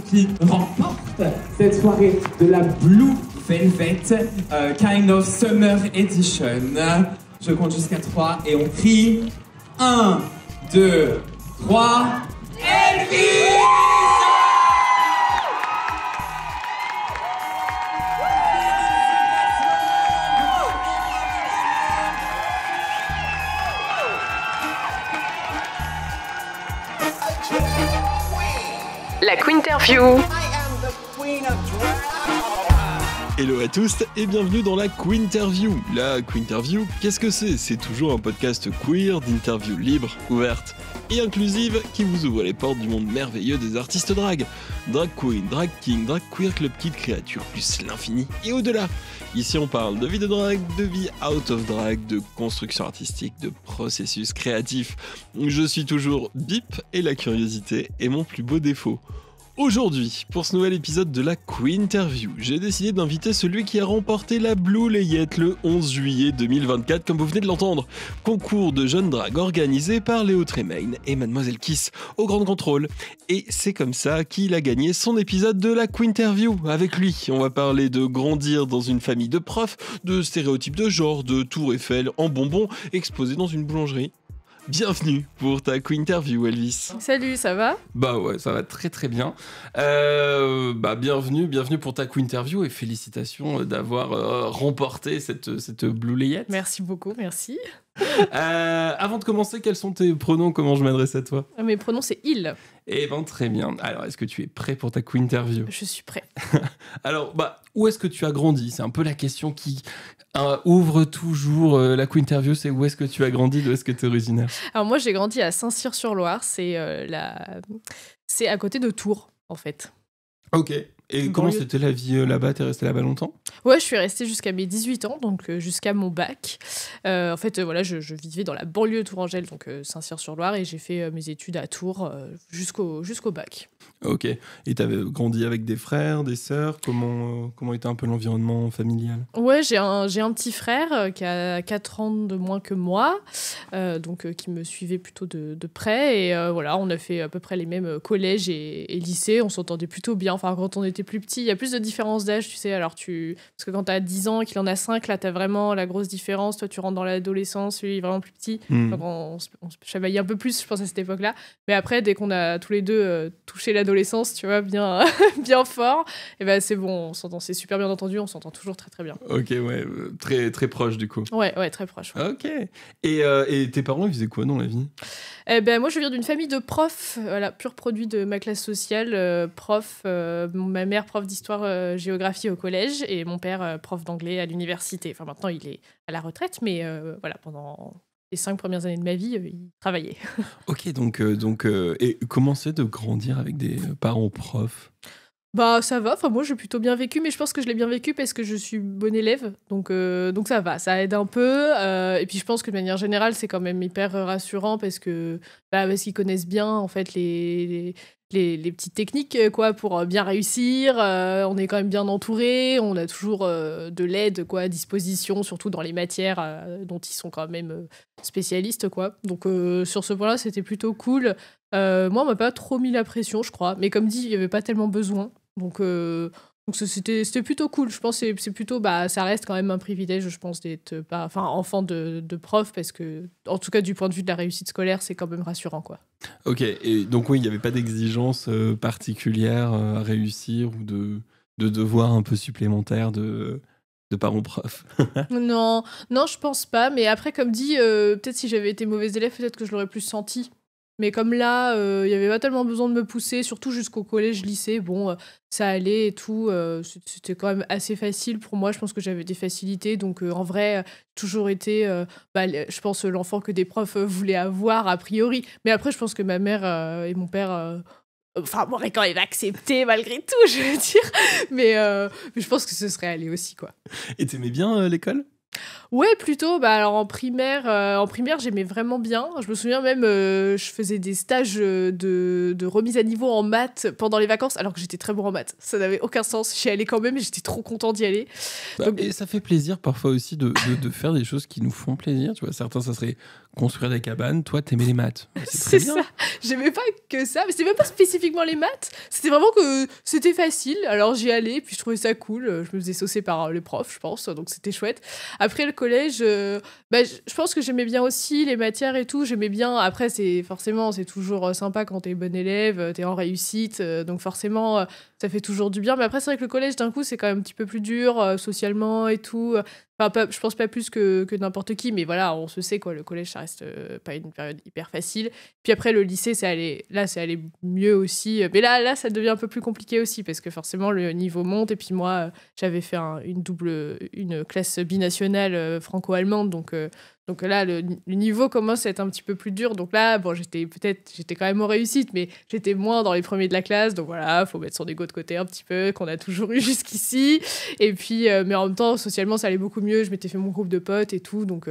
qui remporte cette soirée de la Blue Velvet Kind of Summer Edition. Je compte jusqu'à 3 et on crie 1, 2, 3, Elvis! La Quinterview. Hello à tous et bienvenue dans la Quinterview. La Quinterview, qu'est-ce que c'est ? C'est toujours un podcast queer d'interviews libres, ouvertes et inclusives qui vous ouvre les portes du monde merveilleux des artistes drag. Drag queen, drag king, drag queer, club kid, créature, plus l'infini et au-delà. Ici on parle de vie de drag, de vie out of drag, de construction artistique, de processus créatif. Je suis toujours Bip et la curiosité est mon plus beau défaut. Aujourd'hui, pour ce nouvel épisode de la Quinterview, j'ai décidé d'inviter celui qui a remporté la Blue Layette le 11 juillet 2024, comme vous venez de l'entendre. Concours de jeunes drague organisé par Léo Tremaine et Mademoiselle Kiss au Grand Contrôle. Et c'est comme ça qu'il a gagné son épisode de la Quinterview. Avec lui, on va parler de grandir dans une famille de profs, de stéréotypes de genre, de Tour Eiffel en bonbons exposés dans une boulangerie. Bienvenue pour ta Quinterview, Elvis. Salut, ça va ? Bah ouais, ça va très très bien. Bienvenue pour ta Quinterview et félicitations d'avoir remporté cette Blue Layette. Merci beaucoup, merci. Avant de commencer, quels sont tes pronoms ? Comment je m'adresse à toi ? Mes pronoms, c'est il. Eh ben très bien. Alors, est-ce que tu es prêt pour ta Quinterview ? Je suis prêt. Alors, où est-ce que tu as grandi ? C'est un peu la question qui ouvre toujours la Quinterview, c'est où est-ce que tu as grandi, d'où est-ce que tu es originaire ? Alors moi, j'ai grandi à Saint-Cyr-sur-Loire, c'est à côté de Tours, en fait. Ok. Et comment c'était la vie là-bas ? T'es resté là-bas longtemps ? Ouais, je suis restée jusqu'à mes 18 ans, donc jusqu'à mon bac. En fait, voilà, je vivais dans la banlieue tourangelle, donc Saint-Cyr-sur-Loire, et j'ai fait mes études à Tours jusqu'au bac. Ok. Et t'avais grandi avec des frères, des sœurs ? Comment était un peu l'environnement familial ? Ouais, j'ai un petit frère qui a 4 ans de moins que moi, donc qui me suivait plutôt de près. Et voilà, on a fait à peu près les mêmes collèges et lycées. On s'entendait plutôt bien. Enfin, quand on était plus petit, il y a plus de différence d'âge, tu sais. Alors, parce que quand t'as 10 ans et qu'il en a 5, là, t'as vraiment la grosse différence. Toi, tu rentres dans l'adolescence, lui, il est vraiment plus petit. Donc, on se chamaillait un peu plus, je pense, à cette époque-là. Mais après, dès qu'on a tous les deux touché l'adolescence, tu vois, bien, bien fort, et ben c'est bon, c'est super bien entendu, on s'entend toujours très très bien. Ok, ouais, très très proche du coup. Ouais, très proche. Ouais. Ok. Et tes parents, ils faisaient quoi dans la vie ? Moi, je viens d'une famille de profs, voilà, pur produit de ma classe sociale, prof. Ma mère, prof d'histoire, géographie au collège, et mon père, prof d'anglais à l'université. Enfin, maintenant, il est à la retraite, mais voilà, pendant les 5 premières années de ma vie, il travaillait. Ok, donc, et comment c'est de grandir avec des parents profs ? Bah ça va, enfin moi j'ai plutôt bien vécu, mais je pense que je l'ai bien vécu parce que je suis bonne élève, donc ça va, ça aide un peu, et puis je pense que de manière générale c'est quand même hyper rassurant parce qu'ils connaissent bien en fait les petites techniques quoi pour bien réussir, on est quand même bien entouré, on a toujours de l'aide quoi à disposition, surtout dans les matières dont ils sont quand même spécialistes quoi, donc sur ce point-là c'était plutôt cool. Moi on m'a pas trop mis la pression je crois, mais comme dit il y avait pas tellement besoin. Donc c'était plutôt cool. Je pense que c'est plutôt, ça reste quand même un privilège, je pense, d'être enfant de prof, parce que, en tout cas, du point de vue de la réussite scolaire, c'est quand même rassurant, quoi. Ok, et donc oui, il n'y avait pas d'exigence particulière à réussir ou de devoirs un peu supplémentaires de parents profs. Non, je pense pas. Mais après, comme dit, peut-être si j'avais été mauvaise élève, peut-être que je l'aurais plus senti. Mais comme là, il n'y avait pas tellement besoin de me pousser, surtout jusqu'au collège, lycée, bon, ça allait et tout. C'était quand même assez facile pour moi. Je pense que j'avais des facilités. Donc, en vrai, toujours été, je pense, l'enfant que des profs voulaient avoir, a priori. Mais après, je pense que ma mère et mon père... m'aurait quand même accepté malgré tout, je veux dire. Mais je pense que ce serait allé aussi, quoi. Et t'aimais bien l'école ? Ouais, plutôt. Alors en primaire, j'aimais vraiment bien. Je me souviens même, je faisais des stages de remise à niveau en maths pendant les vacances, alors que j'étais très bon en maths. Ça n'avait aucun sens. J'y allais quand même et j'étais trop content d'y aller. Et ça fait plaisir parfois aussi de faire des choses qui nous font plaisir. Tu vois, certains, ça serait construire des cabanes, toi, t'aimais les maths. C'est très bien. ça. J'aimais pas que ça, mais c'était même pas spécifiquement les maths. C'était vraiment que c'était facile. Alors j'y allais, puis je trouvais ça cool. Je me faisais saucer par les profs, je pense, donc c'était chouette. Après le collège, je pense que j'aimais bien aussi les matières et tout. J'aimais bien. Après, c'est toujours sympa quand t'es bon élève, t'es en réussite, donc forcément, ça fait toujours du bien. Mais après, c'est vrai que le collège, d'un coup, c'est quand même un petit peu plus dur socialement et tout. Enfin, je pense pas plus que n'importe qui, mais voilà, on se sait quoi. Le collège, ça reste pas une période hyper facile. Puis après, le lycée, c'est allé mieux aussi. Mais là, ça devient un peu plus compliqué aussi parce que forcément, le niveau monte. Et puis moi, j'avais fait une classe binationale franco-allemande, donc là, le niveau commence à être un petit peu plus dur. Donc là, bon, j'étais quand même en réussite, mais j'étais moins dans les premiers de la classe. Donc voilà, faut mettre son ego de côté un petit peu, qu'on a toujours eu jusqu'ici. Et puis, mais en même temps, socialement, ça allait beaucoup mieux. Je m'étais fait mon groupe de potes et tout. Donc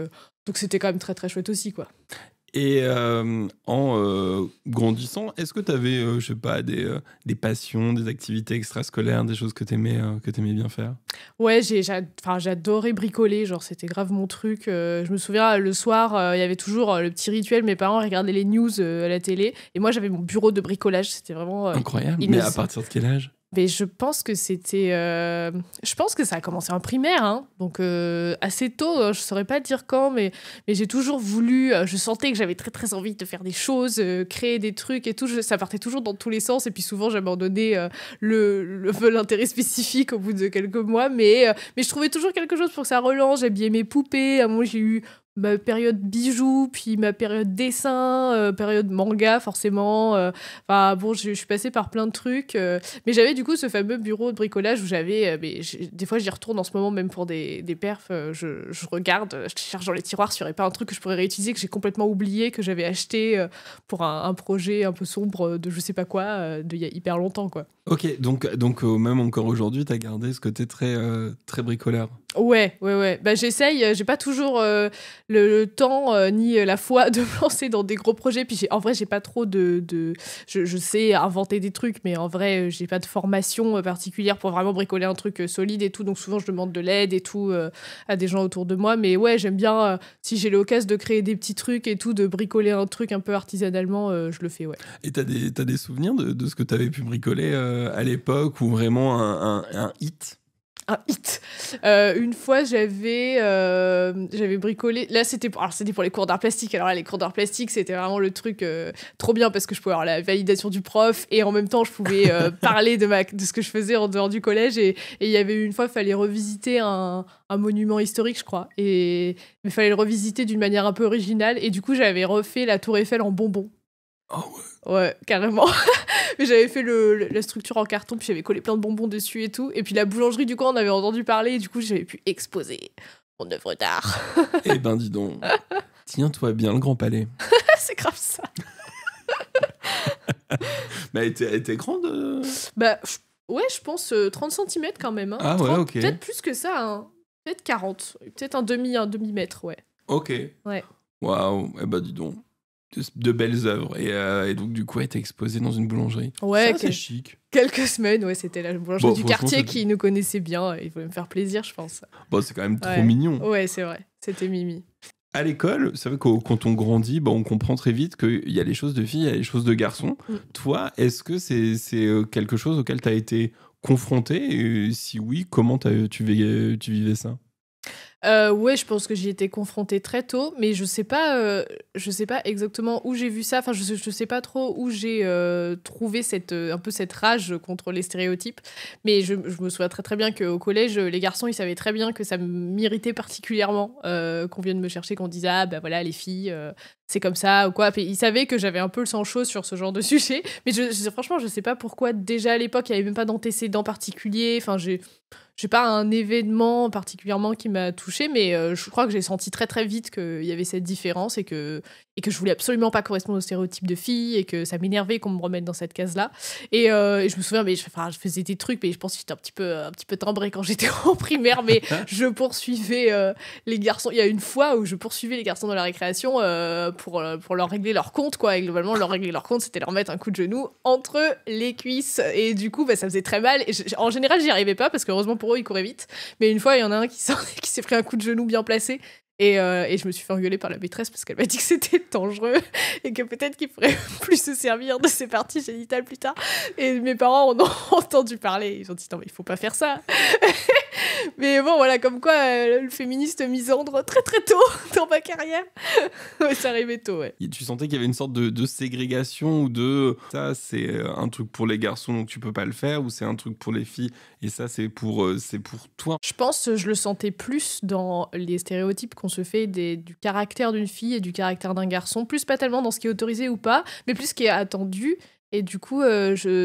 c'était quand même très, très chouette aussi, quoi. Et en grandissant, est-ce que tu avais, je sais pas, des passions, des activités extrascolaires, des choses que tu aimais bien faire? Ouais, j'adorais bricoler, genre c'était grave mon truc. Je me souviens, le soir, il y avait toujours le petit rituel, mes parents regardaient les news à la télé, et moi j'avais mon bureau de bricolage, c'était vraiment... Incroyable, mais à partir de quel âge? Mais je pense que je pense que ça a commencé en primaire, hein. Donc assez tôt, je saurais pas dire quand, mais j'ai toujours voulu, je sentais que j'avais très très envie de faire des choses, créer des trucs et tout, ça partait toujours dans tous les sens, et puis souvent j'abandonnais l'intérêt spécifique au bout de quelques mois, mais je trouvais toujours quelque chose pour que ça relance. J'habillais mes poupées, à un moment j'ai eu ma période bijoux, puis ma période dessin, période manga forcément. Enfin bon, je suis passée par plein de trucs, mais j'avais du coup ce fameux bureau de bricolage où j'avais, des fois j'y retourne en ce moment même pour des perfs, je regarde, je cherche dans les tiroirs s'il n'y aurait pas un truc que je pourrais réutiliser, que j'ai complètement oublié, que j'avais acheté pour un projet un peu sombre de je sais pas quoi, d'il y a hyper longtemps, quoi. Ok, donc même encore aujourd'hui, t'as gardé ce côté très, très bricoleur. Ouais. Bah, j'essaye, j'ai pas toujours le temps ni la foi de me lancer dans des gros projets. Puis en vrai, j'ai pas trop je sais inventer des trucs, mais en vrai, j'ai pas de formation particulière pour vraiment bricoler un truc solide et tout. Donc souvent, je demande de l'aide et tout à des gens autour de moi. Mais ouais, j'aime bien, si j'ai l'occasion de créer des petits trucs et tout, de bricoler un truc un peu artisanalement, je le fais, ouais. Et t'as des souvenirs de ce que t'avais pu bricoler à l'époque, ou vraiment un hit? Un hit. Une fois, j'avais bricolé. Là, c'était pour les cours d'art plastique. Alors là, les cours d'art plastique, c'était vraiment le truc trop bien parce que je pouvais avoir la validation du prof et en même temps, je pouvais parler de ce que je faisais en dehors du collège. Et il y avait une fois, il fallait revisiter un monument historique, je crois. Et il fallait le revisiter d'une manière un peu originale. Et du coup, j'avais refait la Tour Eiffel en bonbons. Oh ouais. Ouais, carrément. Mais j'avais fait la structure en carton, puis j'avais collé plein de bonbons dessus et tout. Et puis la boulangerie, du coup, on avait entendu parler, et du coup, j'avais pu exposer mon œuvre d'art. Eh ben, dis donc. Tiens-toi bien, le Grand Palais. C'est grave ça. Mais elle était grande Bah, ouais, je pense 30 cm quand même. Hein. Ah ouais, 30, ok. Peut-être plus que ça, hein. Peut-être 40. Peut-être un demi-mètre, ouais. Ok. Ouais. Waouh, eh ben, dis donc. De belles œuvres, et donc du coup elle était exposée dans une boulangerie. Ouais, c'est chic. Quelques semaines, ouais, c'était la boulangerie du quartier qui nous connaissait bien, il voulait me faire plaisir, je pense. Bon, c'est quand même trop mignon. Ouais, c'est vrai, c'était mimi. À l'école, c'est vrai que quand on grandit, on comprend très vite qu'il y a les choses de filles, il y a les choses de garçons. Toi, est-ce que c'est quelque chose auquel tu as été confronté, et si oui, comment tu vivais ça? Ouais, je pense que j'y étais confrontée très tôt, mais je sais pas exactement où j'ai vu ça. Enfin, je sais pas trop où j'ai trouvé un peu cette rage contre les stéréotypes. Mais je me souviens très très bien qu'au collège, les garçons, ils savaient très bien que ça m'irritait particulièrement qu'on vienne me chercher, qu'on dise ah bah voilà les filles, c'est comme ça ou quoi. Puis ils savaient que j'avais un peu le sang chaud sur ce genre de sujet. Mais franchement, je sais pas pourquoi déjà à l'époque il y avait même pas d'antécédent particulier. Enfin, j'ai pas un événement particulièrement qui m'a touchée, mais je crois que j'ai senti très très vite qu'il y avait cette différence et que je voulais absolument pas correspondre au stéréotype de fille et que ça m'énervait qu'on me remette dans cette case-là. Et je me souviens, je faisais des trucs, mais je pense que j'étais un petit peu timbrée quand j'étais en primaire, mais je poursuivais les garçons. Il y a une fois où je poursuivais les garçons dans la récréation pour leur régler leur compte, quoi. Et globalement, leur régler leur compte, c'était leur mettre un coup de genou entre les cuisses. Et du coup, ça faisait très mal. Et en général, j'y arrivais pas parce que heureusement pour eux, ils couraient vite. Mais une fois, il y en a un qui s'est pris un coup de genou bien placé. Et je me suis fait engueuler par la maîtresse parce qu'elle m'a dit que c'était dangereux et que peut-être qu'il pourrait plus se servir de ses parties génitales plus tard. Et mes parents en ont entendu parler. Ils ont dit non mais il faut pas faire ça. Mais bon voilà, comme quoi le féministe misandre très très tôt dans ma carrière. Ouais, ça arrivait tôt, ouais. Et tu sentais qu'il y avait une sorte de ségrégation ou de ça c'est un truc pour les garçons donc tu peux pas le faire, ou c'est un truc pour les filles et ça c'est pour toi. Je pense je le sentais plus dans les stéréotypes qu'on se fait du caractère d'une fille et du caractère d'un garçon, plus pas tellement dans ce qui est autorisé ou pas, mais plus ce qui est attendu. Et du coup,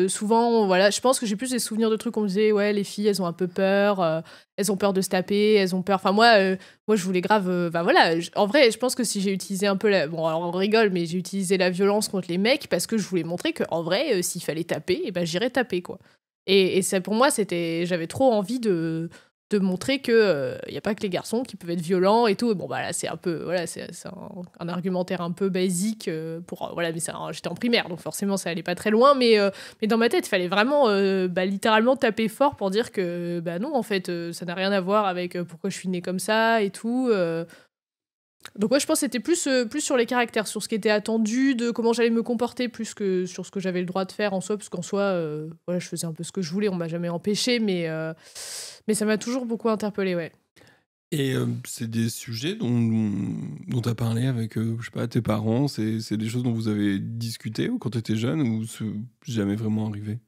souvent, voilà, je pense que j'ai plus des souvenirs de trucs où on me disait, ouais, les filles, elles ont un peu peur, elles ont peur de se taper, elles ont peur. Enfin, moi, je voulais grave. Voilà, en vrai, je pense que si j'ai utilisé un peu bon, alors on rigole, mais j'ai utilisé la violence contre les mecs parce que je voulais montrer qu'en vrai, s'il fallait taper, eh ben, j'irais taper, quoi. Et ça, pour moi, j'avais trop envie de montrer que y a pas que les garçons qui peuvent être violents et tout. Bon bah là c'est un peu voilà, c'est un argumentaire un peu basique pour voilà, mais j'étais en primaire donc forcément ça allait pas très loin, mais dans ma tête il fallait vraiment littéralement taper fort pour dire que bah non en fait ça n'a rien à voir avec pourquoi je suis née comme ça et tout. Donc ouais, je pense que c'était plus sur les caractères, sur ce qui était attendu, de comment j'allais me comporter, plus que sur ce que j'avais le droit de faire en soi, parce qu'en soi, voilà, je faisais un peu ce que je voulais, on m'a jamais empêché, mais ça m'a toujours beaucoup interpellée, ouais. Et c'est des sujets dont tu as parlé avec, je sais pas, tes parents, c'est des choses dont vous avez discuté ou quand tu étais jeune, ou c'est jamais vraiment arrivé?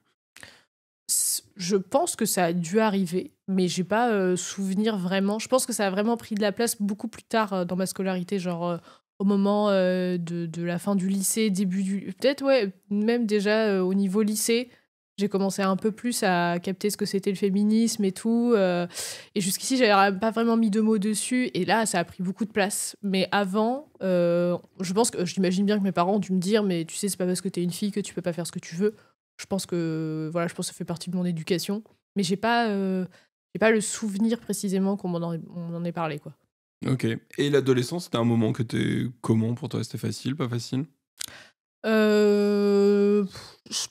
Je pense que ça a dû arriver, mais j'ai pas souvenir vraiment. Je pense que ça a vraiment pris de la place beaucoup plus tard dans ma scolarité, genre au moment de la fin du lycée, début du... Peut-être, ouais, même déjà au niveau lycée, j'ai commencé un peu plus à capter ce que c'était le féminisme et tout. Et jusqu'ici, j'avais pas vraiment mis de mots dessus. Et là, ça a pris beaucoup de place. Mais avant, j'imagine bien que mes parents ont dû me dire, mais tu sais, c'est pas parce que t'es une fille que tu peux pas faire ce que tu veux. Je pense que ça fait partie de mon éducation. Mais j'ai pas le souvenir précisément qu'on en ait parlé, quoi. Ok. Et l'adolescence, c'était un moment que comment pour toi? C'était facile, pas facile? Je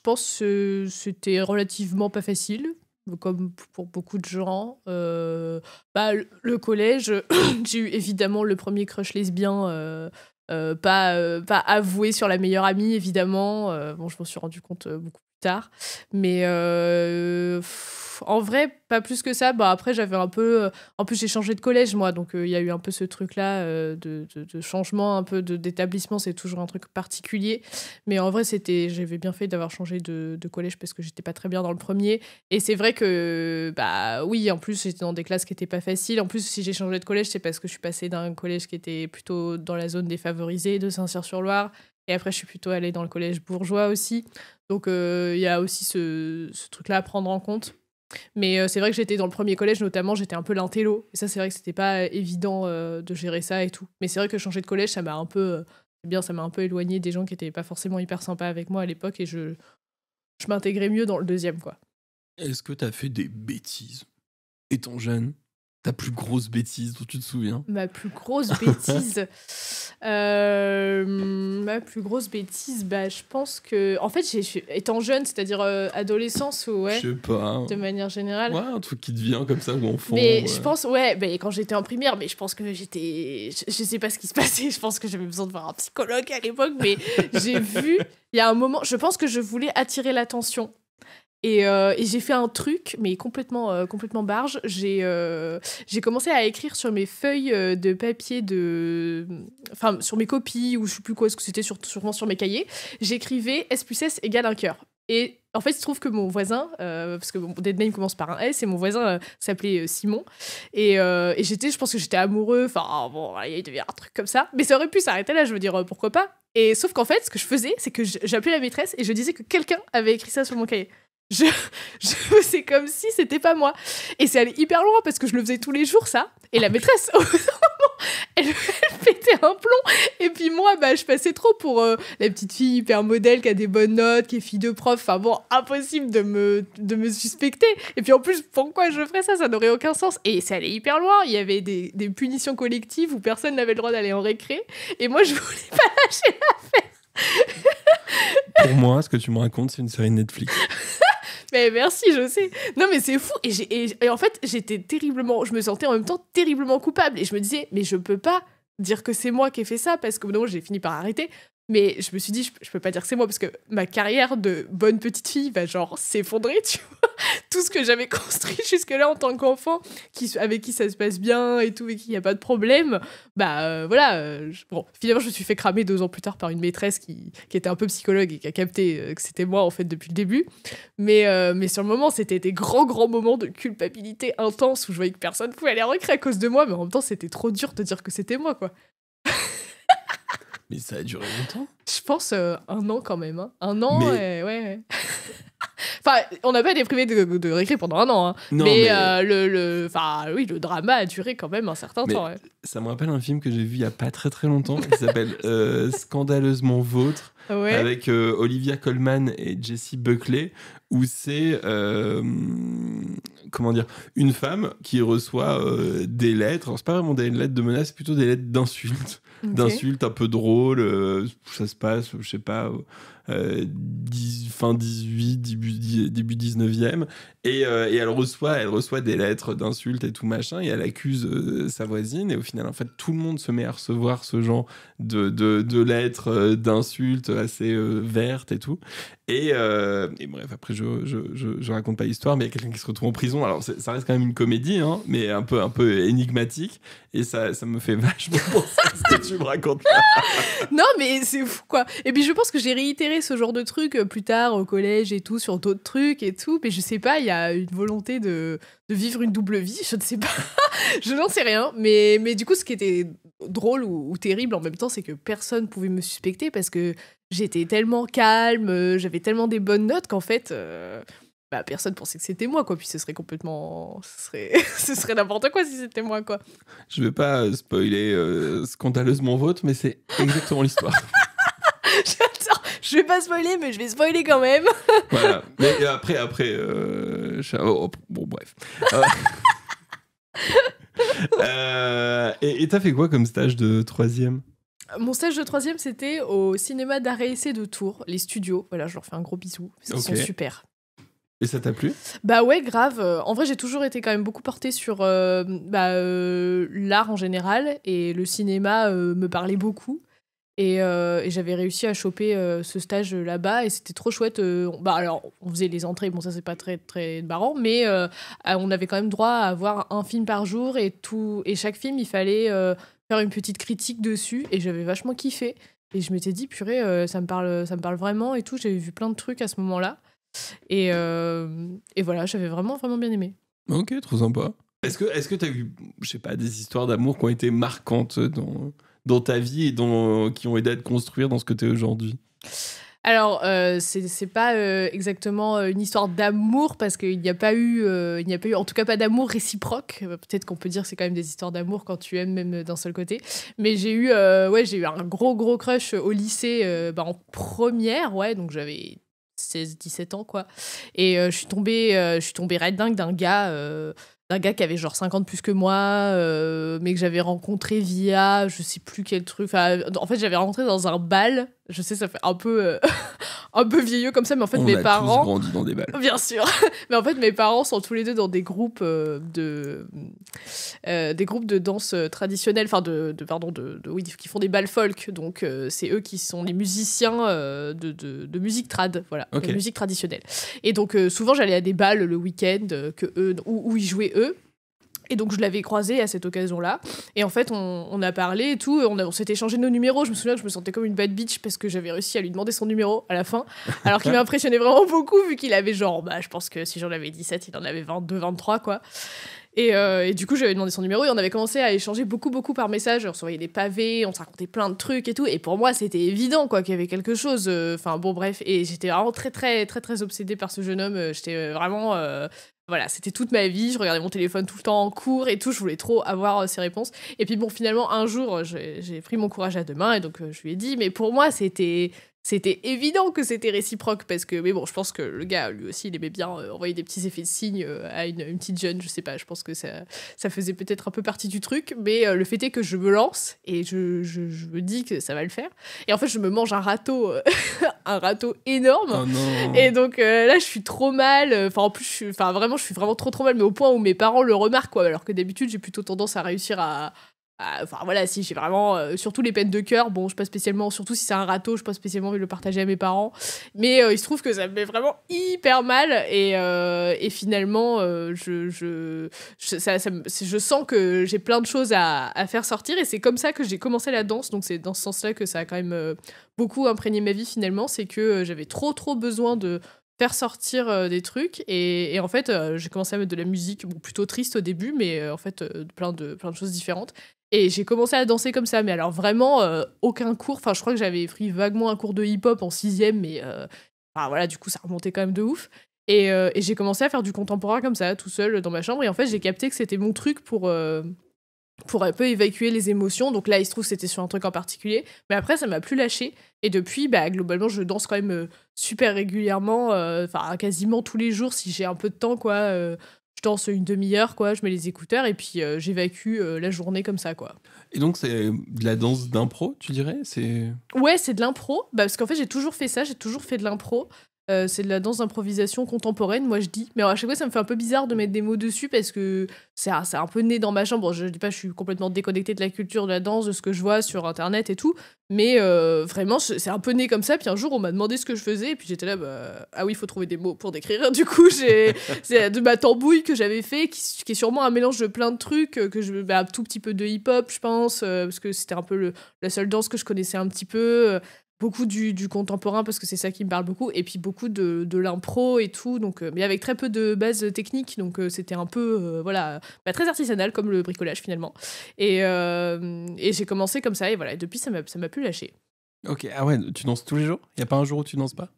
pense que c'était relativement pas facile, comme pour beaucoup de gens. Le collège, j'ai eu évidemment le premier crush lesbien, pas avoué sur la meilleure amie, évidemment. Bon, je m'en suis rendu compte beaucoup plus tard. Mais en vrai, pas plus que ça. Bah, après, j'avais un peu... En plus, j'ai changé de collège, moi. Donc, il y a eu un peu ce truc-là de changement, un peu d'établissement. C'est toujours un truc particulier. Mais en vrai, j'avais bien fait d'avoir changé de collège parce que j'étais pas très bien dans le premier. Et c'est vrai que, bah oui, en plus, j'étais dans des classes qui étaient pas faciles. En plus, si j'ai changé de collège, c'est parce que je suis passée d'un collège qui était plutôt dans la zone défavorisée de Saint-Cyr-sur-Loire. Et après, je suis plutôt allée dans le collège bourgeois aussi. Donc, il y a aussi ce truc-là à prendre en compte. Mais c'est vrai que j'étais dans le premier collège, notamment, j'étais un peu l'intello. Et ça, c'est vrai que c'était pas évident de gérer ça et tout. Mais c'est vrai que changer de collège, ça m'a un peu éloigné des gens qui étaient pas forcément hyper sympas avec moi à l'époque. Et je m'intégrais mieux dans le deuxième, quoi. Est-ce que t'as fait des bêtises étant jeune? Ta plus grosse bêtise dont tu te souviens? Ma plus grosse bêtise bah, je pense que... En fait, étant jeune, c'est-à-dire adolescence ou ouais, je sais pas. De manière générale. Ouais, un truc qui te vient comme ça, ou enfant. Mais ouais. je pense, quand j'étais en primaire, mais je pense que j'étais... Je sais pas ce qui se passait, je pense que j'avais besoin de voir un psychologue à l'époque, mais j'ai vu, il y a un moment, je pense que je voulais attirer l'attention. Et j'ai fait un truc, mais complètement barge. J'ai commencé à écrire sur mes feuilles de papier, enfin, sur mes copies, ou je sais plus quoi, est-ce que c'était sûrement sur mes cahiers. J'écrivais S plus S égale un cœur. Et en fait, il se trouve que mon voisin, parce que mon dead name commence par un S, et mon voisin s'appelait Simon. Et je pense que j'étais amoureux, enfin, bon, il devait y avoir un truc comme ça. Mais ça aurait pu s'arrêter là, je veux dire, pourquoi pas. Et sauf qu'en fait, ce que je faisais, c'est que j'appelais la maîtresse et je disais que quelqu'un avait écrit ça sur mon cahier. C'est comme si c'était pas moi. Et c'est allé hyper loin parce que je le faisais tous les jours, ça. Et la maîtresse, au bout d'un moment, elle pétait un plomb. Et puis moi, bah, je passais trop pour la petite fille hyper modèle qui a des bonnes notes, qui est fille de prof. Enfin bon, impossible de me suspecter. Et puis en plus, pourquoi je ferais ça? Ça n'aurait aucun sens. Et c'est allé hyper loin. Il y avait des punitions collectives où personne n'avait le droit d'aller en récré. Et moi, je voulais pas lâcher l'affaire. Pour moi, ce que tu me racontes, c'est une série Netflix. Mais merci, je sais. Non, mais c'est fou. Et en fait, je me sentais en même temps terriblement coupable. Et je me disais, mais je peux pas dire que c'est moi qui ai fait ça, parce que non, j'ai fini par arrêter. Mais je me suis dit, je peux pas dire que c'est moi, parce que ma carrière de bonne petite fille va genre s'effondrer, tu vois. Tout ce que j'avais construit jusque-là en tant qu'enfant, avec qui ça se passe bien et tout, et qui n'y a pas de problème, bon, finalement, je me suis fait cramer 2 ans plus tard par une maîtresse qui était un peu psychologue et qui a capté que c'était moi, en fait, depuis le début. Mais sur le moment, c'était des grands moments de culpabilité intense où je voyais que personne pouvait aller en récré à cause de moi, mais en même temps, c'était trop dur de dire que c'était moi, quoi. Mais ça a duré longtemps. Je pense 1 an quand même. Hein. 1 an, Mais... ouais. Enfin, on n'a pas été privés de récré pendant 1 an. Hein. Non, mais le drama a duré quand même un certain temps. Ouais. Ça me rappelle un film que j'ai vu il y a pas très longtemps qui s'appelle Scandaleusement Vôtre. Ouais. Avec Olivia Colman et Jessie Buckley, où c'est une femme qui reçoit des lettres. Alors, c'est pas vraiment des lettres de menaces, c'est plutôt des lettres d'insultes. Okay. D'insultes un peu drôles. Ça se passe, je sais pas, fin 18, début 19e. Et elle reçoit des lettres d'insultes et tout machin, et elle accuse sa voisine. Et au final, en fait, tout le monde se met à recevoir ce genre de lettres, d'insultes assez vertes et tout. Et bref, après, je raconte pas l'histoire, mais il y a quelqu'un qui se retrouve en prison. Alors, ça reste quand même une comédie, hein, mais un peu énigmatique. Et ça me fait vachement penser à ce que tu me racontes là. Non, mais c'est fou, quoi. Et puis, je pense que j'ai réitéré ce genre de truc plus tard au collège et tout, sur d'autres trucs et tout. Mais je sais pas, il y a une volonté de vivre une double vie. Je ne sais pas. Je n'en sais rien. Mais du coup, ce qui était drôle ou terrible en même temps, c'est que personne pouvait me suspecter parce que j'étais tellement calme, j'avais tellement des bonnes notes qu'en fait, personne pensait que c'était moi, quoi. Puis ce serait complètement... ce serait n'importe quoi si c'était moi, quoi. Je vais pas spoiler Scandaleusement Vôtre, mais c'est exactement l'histoire. J'adore. Je vais pas spoiler, mais je vais spoiler quand même. Voilà. Mais après bon, bref. Et t'as fait quoi comme stage de 3e ? Mon stage de 3e, c'était au cinéma d'arrêt essai de Tours, les studios. Voilà, je leur fais un gros bisou, parce qu'ils sont super. Et ça t'a plu ? Bah ouais, grave. En vrai, j'ai toujours été quand même beaucoup portée sur l'art en général, et le cinéma me parlait beaucoup. Et j'avais réussi à choper ce stage là-bas, et c'était trop chouette. Alors, on faisait les entrées, bon ça c'est pas très, très marrant, mais on avait quand même droit à avoir un film par jour, et chaque film, il fallait faire une petite critique dessus, et j'avais vachement kiffé. Et je m'étais dit, purée, ça me parle vraiment et tout. J'avais vu plein de trucs à ce moment-là. Et voilà, j'avais vraiment, vraiment bien aimé. Ok, trop sympa. Est-ce que t'as eu, je sais pas, des histoires d'amour qui ont été marquantes dans ta vie et qui ont aidé à te construire dans ce que t'es aujourd'hui ? Alors, c'est pas exactement une histoire d'amour, parce qu'il n'y a pas eu, en tout cas pas d'amour réciproque. Peut-être qu'on peut dire que c'est quand même des histoires d'amour quand tu aimes même d'un seul côté. Mais j'ai eu un gros crush au lycée, en première, donc j'avais 16-17 ans, quoi. Et je suis tombée red dingue d'un gars qui avait genre 50 plus que moi, mais que j'avais rencontré via je sais plus quel truc. Enfin, en fait, j'avais rencontré dans un bal. Je sais, ça fait un peu vieilleux comme ça, mais en fait, mes parents... On a tous grandi dans des bals. Bien sûr. Mais en fait, mes parents sont tous les deux dans des groupes de danse traditionnelle, enfin qui font des bals folk. Donc, c'est eux qui sont les musiciens de musique trad, voilà, okay. De musique traditionnelle. Et donc, souvent, j'allais à des balles le week-end où ils jouaient eux. Et donc, je l'avais croisé à cette occasion-là. Et en fait, on a parlé et tout. On s'était échangé nos numéros. Je me souviens que je me sentais comme une bad bitch parce que j'avais réussi à lui demander son numéro à la fin. Alors qu'il m'impressionnait vraiment beaucoup, vu qu'il avait genre... je pense que si j'en avais 17, il en avait 22, 23, quoi. Et du coup, j'avais demandé son numéro et on avait commencé à échanger beaucoup par message. On s'envoyait des pavés, on se racontait plein de trucs et tout. Et pour moi, c'était évident, quoi, qu'il y avait quelque chose. Enfin, bon, bref. Et j'étais vraiment très, très, très, très obsédée par ce jeune homme. J'étais vraiment... Voilà, c'était toute ma vie, je regardais mon téléphone tout le temps en cours et tout, je voulais trop avoir ces réponses. Et puis bon, finalement, un jour, j'ai pris mon courage à deux mains et donc je lui ai dit, mais pour moi, c'était c'était évident que c'était réciproque parce que, mais bon, je pense que le gars, lui aussi, il aimait bien envoyer des petits effets de signe à une petite jeune, je sais pas, je pense que ça faisait peut-être un peu partie du truc, mais le fait est que je me lance et je me dis que ça va le faire. Et en fait, je me mange un râteau, un râteau énorme. Oh non. Et donc là, je suis trop mal. Enfin, en plus, je suis vraiment trop mal, mais au point où mes parents le remarquent, quoi. Alors que d'habitude, j'ai plutôt tendance à réussir enfin voilà, si j'ai vraiment surtout les peines de cœur, bon, je pas spécialement, surtout si c'est un râteau, je pas spécialement envie de le partager à mes parents, mais il se trouve que ça me met vraiment hyper mal et finalement je sens que j'ai plein de choses à faire sortir et c'est comme ça que j'ai commencé la danse, donc c'est dans ce sens-là que ça a quand même beaucoup imprégné ma vie finalement, c'est que j'avais trop besoin de faire sortir des trucs et en fait j'ai commencé à mettre de la musique, bon, plutôt triste au début, mais en fait plein de choses différentes. Et j'ai commencé à danser comme ça, mais alors vraiment aucun cours. Enfin, je crois que j'avais pris vaguement un cours de hip-hop en 6e, mais enfin, voilà, du coup, ça remontait quand même de ouf. Et j'ai commencé à faire du contemporain comme ça, tout seul dans ma chambre. Et en fait, j'ai capté que c'était mon truc pour un peu évacuer les émotions. Donc là, il se trouve que c'était sur un truc en particulier. Mais après, ça m'a plus lâché. Et depuis, bah, globalement, je danse quand même super régulièrement, enfin quasiment tous les jours si j'ai un peu de temps, quoi. Je danse une demi-heure, quoi, je mets les écouteurs et puis j'évacue la journée comme ça, quoi. Et donc, c'est de la danse d'impro, tu dirais? Ouais, c'est de l'impro, bah, parce qu'en fait, j'ai toujours fait ça, j'ai toujours fait de l'impro. C'est de la danse d'improvisation contemporaine, moi je dis. Mais à chaque fois, ça me fait un peu bizarre de mettre des mots dessus parce que c'est un peu né dans ma chambre. Bon, je dis pas, je suis complètement déconnectée de la culture de la danse, de ce que je vois sur internet et tout. Mais vraiment, c'est un peu né comme ça. Puis un jour, on m'a demandé ce que je faisais. Et puis j'étais là, bah, ah oui, il faut trouver des mots pour décrire. Du coup, c'est de ma tambouille que j'avais fait, qui est sûrement un mélange de plein de trucs, un tout petit peu de hip-hop, je pense, parce que c'était un peu la seule danse que je connaissais un petit peu. Beaucoup du contemporain parce que c'est ça qui me parle beaucoup et puis beaucoup de l'impro et tout, donc mais avec très peu de base technique, donc c'était un peu voilà, très artisanal comme le bricolage finalement et j'ai commencé comme ça et voilà, et depuis ça m'a plus lâché. Ok, ah ouais, tu danses tous les jours? Y a pas un jour où tu danses pas?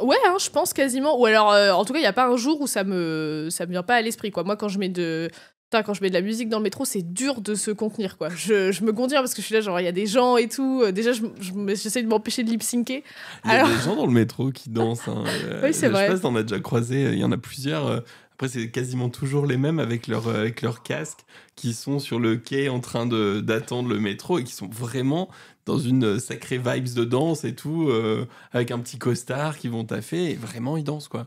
Ouais, hein, je pense quasiment, ou alors en tout cas il y a pas un jour où ça me vient pas à l'esprit, quoi. Moi quand je mets de la musique dans le métro, c'est dur de se contenir, quoi. Je me contiens parce que je suis là, genre, il y a des gens et tout. Déjà, j'essaie de m'empêcher de lip-syncer. Il y a des gens dans le métro qui dansent. Hein. Oui, c'est vrai. Je sais pas si t'en as déjà croisé. Il y en a plusieurs. Après, c'est quasiment toujours les mêmes avec leur casque qui sont sur le quai en train d'attendre le métro et qui sont vraiment dans une sacrée vibes de danse et tout, avec un petit costard qui vont taffer et vraiment ils dansent, quoi.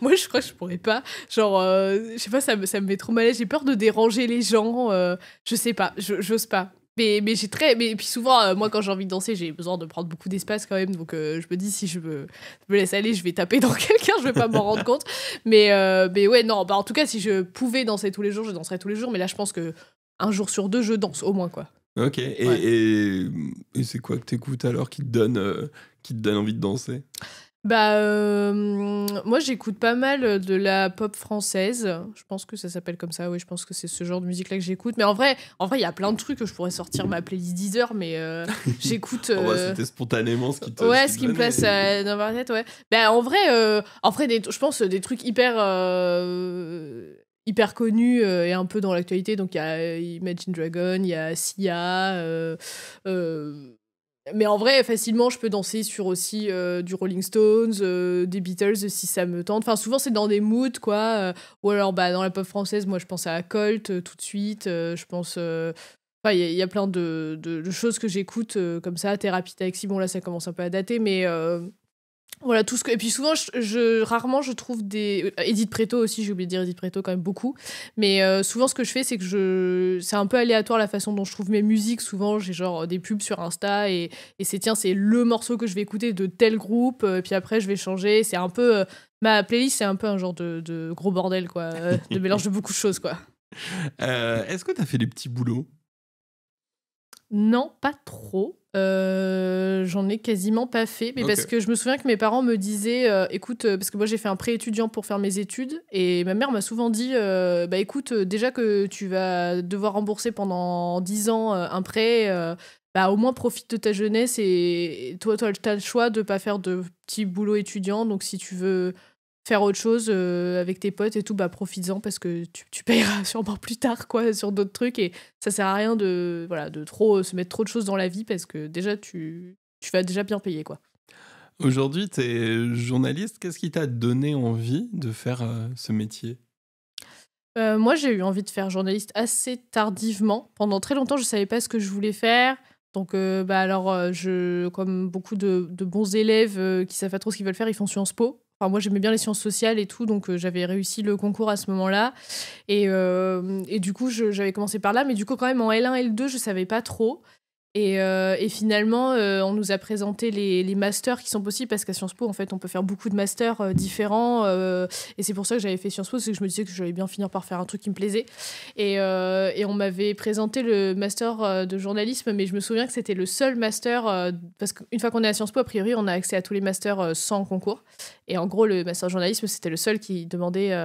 Moi, je crois que je pourrais pas. Genre, je sais pas, ça me met trop mal. J'ai peur de déranger les gens. Je sais pas, j'ose pas. Mais puis souvent, moi, quand j'ai envie de danser, j'ai besoin de prendre beaucoup d'espace quand même. Donc, je me dis, si je me laisse aller, je vais taper dans quelqu'un, je vais pas m'en rendre compte. Mais ouais, non, bah, en tout cas, si je pouvais danser tous les jours, je danserais tous les jours. Mais là, je pense que un jour sur deux, je danse au moins, quoi. Ok, et c'est quoi que t'écoutes alors qui te donne envie de danser? Bah, moi j'écoute pas mal de la pop française. Je pense que ça s'appelle comme ça. Oui, je pense que c'est ce genre de musique-là que j'écoute. Mais en vrai, il y a plein de trucs que je pourrais sortir ma playlist Deezer, mais j'écoute. C'était spontanément ce qui te. Ouais, ce qui me place dans ma tête, ouais. Bah, en vrai, je pense des trucs hyper connus et un peu dans l'actualité. Donc il y a Imagine Dragon, il y a Sia. Mais en vrai, facilement, je peux danser sur aussi du Rolling Stones, des Beatles si ça me tente. Enfin, souvent, c'est dans des moods, quoi. Ou alors, bah, dans la pop française, moi, je pense à Colt tout de suite. Je pense. Enfin, il y a plein de choses que j'écoute comme ça. Thérapie Taxi, bon, là, ça commence un peu à dater, mais. Voilà, tout ce que... Et puis souvent, rarement, je trouve des... Edith Preto aussi, j'ai oublié de dire Edith Preto quand même beaucoup. Mais souvent, ce que je fais, c'est que c'est un peu aléatoire la façon dont je trouve mes musiques. Souvent, j'ai genre des pubs sur Insta et c'est le morceau que je vais écouter de tel groupe. Puis après, je vais changer. C'est un peu... ma playlist, c'est un peu un genre de gros bordel, quoi. De mélange de beaucoup de choses, quoi. Est-ce que t'as fait des petits boulots? Non, pas trop. J'en ai quasiment pas fait, mais parce que je me souviens que mes parents me disaient écoute, parce que moi j'ai fait un prêt étudiant pour faire mes études et ma mère m'a souvent dit bah écoute, déjà que tu vas devoir rembourser pendant 10 ans un prêt, bah au moins profite de ta jeunesse et toi t'as le choix de pas faire de petits boulots étudiants, donc si tu veux faire autre chose avec tes potes et tout, bah profites-en parce que tu payeras sûrement plus tard, quoi, sur d'autres trucs, et ça sert à rien de trop se mettre trop de choses dans la vie parce que déjà tu vas déjà bien payer, quoi. Aujourd'hui, tu es journaliste. Qu'est-ce qui t'a donné envie de faire ce métier? Moi, j'ai eu envie de faire journaliste assez tardivement. Pendant très longtemps, je savais pas ce que je voulais faire. Donc, comme beaucoup de bons élèves qui savent pas trop ce qu'ils veulent faire, ils font Sciences Po. Enfin, moi, j'aimais bien les sciences sociales et tout, donc j'avais réussi le concours à ce moment-là. Et du coup, j'avais commencé par là, mais du coup, quand même, en L1 et L2, je savais pas trop. Et finalement, on nous a présenté les masters qui sont possibles parce qu'à Sciences Po, en fait, on peut faire beaucoup de masters différents. Et c'est pour ça que j'avais fait Sciences Po, c'est que je me disais que j'allais bien finir par faire un truc qui me plaisait. Et on m'avait présenté le master de journalisme, mais je me souviens que c'était le seul master, parce qu'une fois qu'on est à Sciences Po, a priori, on a accès à tous les masters sans concours. Et en gros, le master de journalisme, c'était le seul qui demandait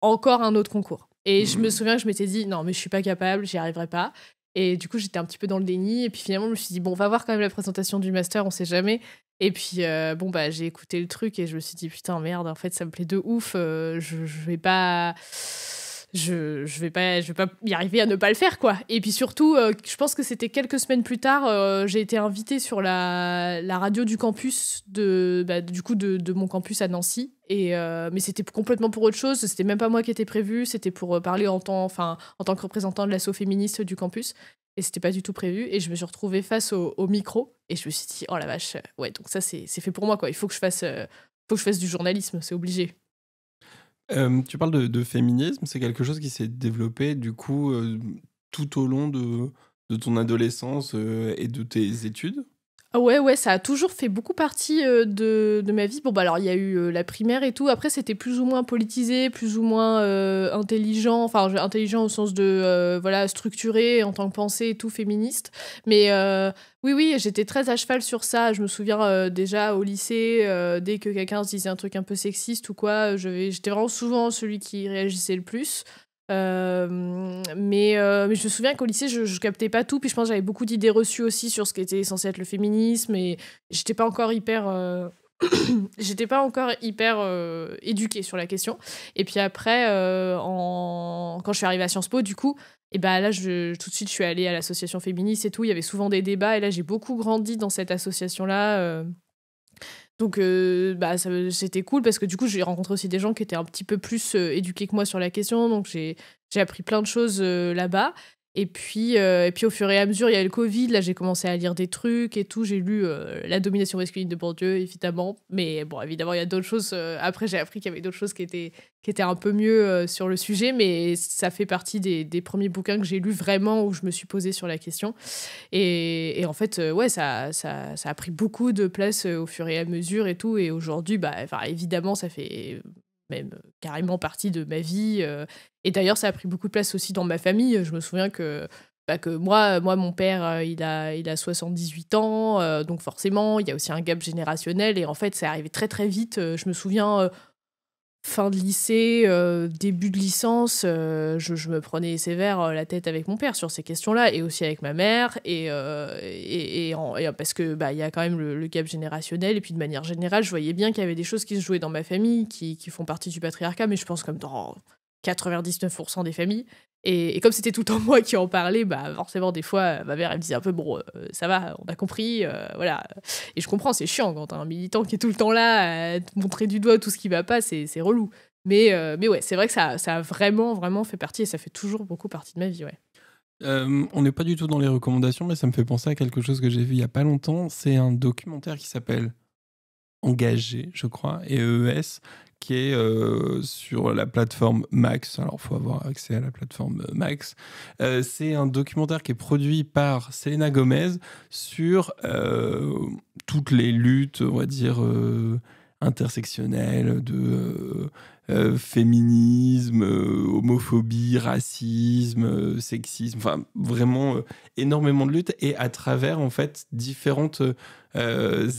encore un autre concours. Et je me souviens que je m'étais dit, non, mais je suis pas capable, j'y arriverai pas. Et du coup, j'étais un petit peu dans le déni. Et puis finalement, je me suis dit, bon, on va voir quand même la présentation du master, on sait jamais. Et puis, j'ai écouté le truc et je me suis dit, putain, merde, en fait, ça me plaît de ouf. Je vais pas. Je vais pas y arriver à ne pas le faire, quoi. Et puis surtout, je pense que c'était quelques semaines plus tard, j'ai été invitée sur la radio du campus de mon campus à Nancy. Mais c'était complètement pour autre chose. C'était même pas moi qui était prévu. C'était pour parler en tant que représentant de l'asso féministe du campus. Et c'était pas du tout prévu. Et je me suis retrouvée face au micro. Et je me suis dit, oh la vache, ouais, donc ça, c'est fait pour moi, quoi. Il faut que je fasse du journalisme, c'est obligé. Tu parles de féminisme, c'est quelque chose qui s'est développé du coup tout au long de ton adolescence et de tes études? Ah ouais, ça a toujours fait beaucoup partie de ma vie. Bon, bah alors, il y a eu la primaire et tout. Après, c'était plus ou moins politisé, plus ou moins intelligent. Enfin, intelligent au sens de, structuré en tant que pensée et tout, féministe. Mais oui, j'étais très à cheval sur ça. Je me souviens déjà au lycée, dès que quelqu'un se disait un truc un peu sexiste ou quoi, j'étais vraiment souvent celui qui réagissait le plus. Mais je me souviens qu'au lycée je captais pas tout, puis je pense que j'avais beaucoup d'idées reçues aussi sur ce qu'était censé être le féminisme, et j'étais pas encore hyper éduquée sur la question. Et puis après quand je suis arrivée à Sciences Po, du coup, et bah là tout de suite je suis allée à l'association féministe et tout. Il y avait souvent des débats, et là j'ai beaucoup grandi dans cette association là. Donc, c'était cool parce que du coup, j'ai rencontré aussi des gens qui étaient un petit peu plus éduqués que moi sur la question. Donc, j'ai appris plein de choses là-bas. Et puis, au fur et à mesure, il y a eu le Covid. Là, j'ai commencé à lire des trucs et tout. J'ai lu La domination masculine de Bourdieu, évidemment. Mais bon, évidemment, il y a d'autres choses. Après, j'ai appris qu'il y avait d'autres choses qui étaient un peu mieux sur le sujet. Mais ça fait partie des premiers bouquins que j'ai lus vraiment où je me suis posée sur la question. Et en fait, ça a pris beaucoup de place au fur et à mesure et tout. Et aujourd'hui, évidemment, ça fait même carrément partie de ma vie. Et d'ailleurs, ça a pris beaucoup de place aussi dans ma famille. Je me souviens que moi, mon père, il a 78 ans. Donc forcément, il y a aussi un gap générationnel. Et en fait, ça arrivé très, très vite. Je me souviens... fin de lycée, début de licence, je me prenais sévère la tête avec mon père sur ces questions-là, et aussi avec ma mère, et parce que il y a quand même le gap générationnel, et puis de manière générale, je voyais bien qu'il y avait des choses qui se jouaient dans ma famille, qui font partie du patriarcat, mais je pense comme dans 99% des familles. Et comme c'était tout le temps moi qui en parlais, forcément, des fois, ma mère, elle me disait un peu, bon, ça va, on a compris, voilà. Et je comprends, c'est chiant quand t'as un militant qui est tout le temps là à te montrer du doigt tout ce qui va pas, c'est relou. Mais ouais, c'est vrai que ça a vraiment, vraiment fait partie, et ça fait toujours beaucoup partie de ma vie, ouais. On n'est pas du tout dans les recommandations, mais ça me fait penser à quelque chose que j'ai vu il y a pas longtemps. C'est un documentaire qui s'appelle Engagé, je crois, et EES, qui est sur la plateforme Max. Alors, il faut avoir accès à la plateforme Max. C'est un documentaire qui est produit par Selena Gomez sur toutes les luttes, on va dire, intersectionnelles de féminisme, homophobie, racisme, sexisme, enfin vraiment énormément de luttes, et à travers en fait différentes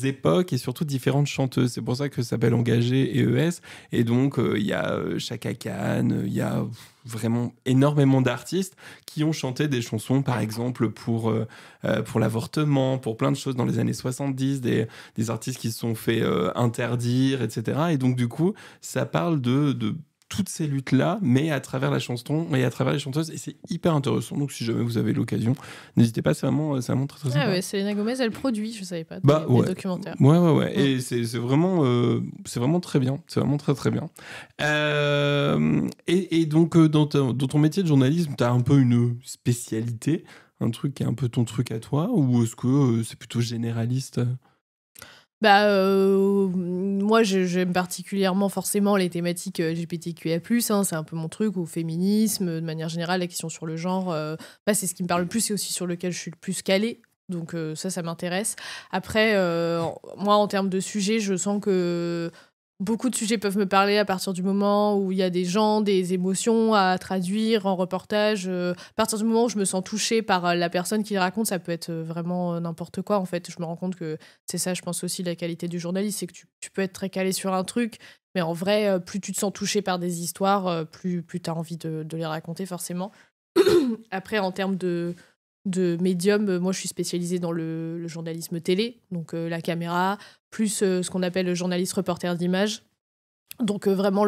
époques et surtout différentes chanteuses. C'est pour ça que ça s'appelle Engagé et ES. Et donc il y a Chaka Khan, il y a vraiment énormément d'artistes qui ont chanté des chansons, par exemple pour l'avortement, pour plein de choses dans les années 70, des artistes qui se sont fait interdire, etc. Et donc du coup ça parle de toutes ces luttes-là, mais à travers la chanson et à travers les chanteuses, et c'est hyper intéressant. Donc si jamais vous avez l'occasion, n'hésitez pas, c'est vraiment très très sympa. Ah ouais, Selena Gomez, elle produit, je savais pas, des documentaires. Ouais. Et c'est vraiment très bien, c'est vraiment très très bien. Et donc dans ton métier de journalisme, t'as un peu une spécialité, un truc qui est un peu ton truc à toi, ou est-ce que c'est plutôt généraliste? Moi, j'aime particulièrement forcément les thématiques LGBTQIA+, c'est un peu mon truc, ou féminisme, de manière générale, la question sur le genre, c'est ce qui me parle le plus, et aussi sur lequel je suis le plus calée. Donc ça m'intéresse. Après, moi, en termes de sujets, je sens que beaucoup de sujets peuvent me parler à partir du moment où il y a des gens, des émotions à traduire en reportage. À partir du moment où je me sens touchée par la personne qui le raconte, ça peut être vraiment n'importe quoi. En fait, je me rends compte que c'est ça, je pense aussi, la qualité du journaliste, c'est que tu peux être très calé sur un truc, mais en vrai, plus tu te sens touché par des histoires, plus tu as envie de les raconter, forcément. Après, en termes de médium, moi je suis spécialisée dans le journalisme télé, donc la caméra, plus ce qu'on appelle le journaliste reporter d'image. Donc vraiment,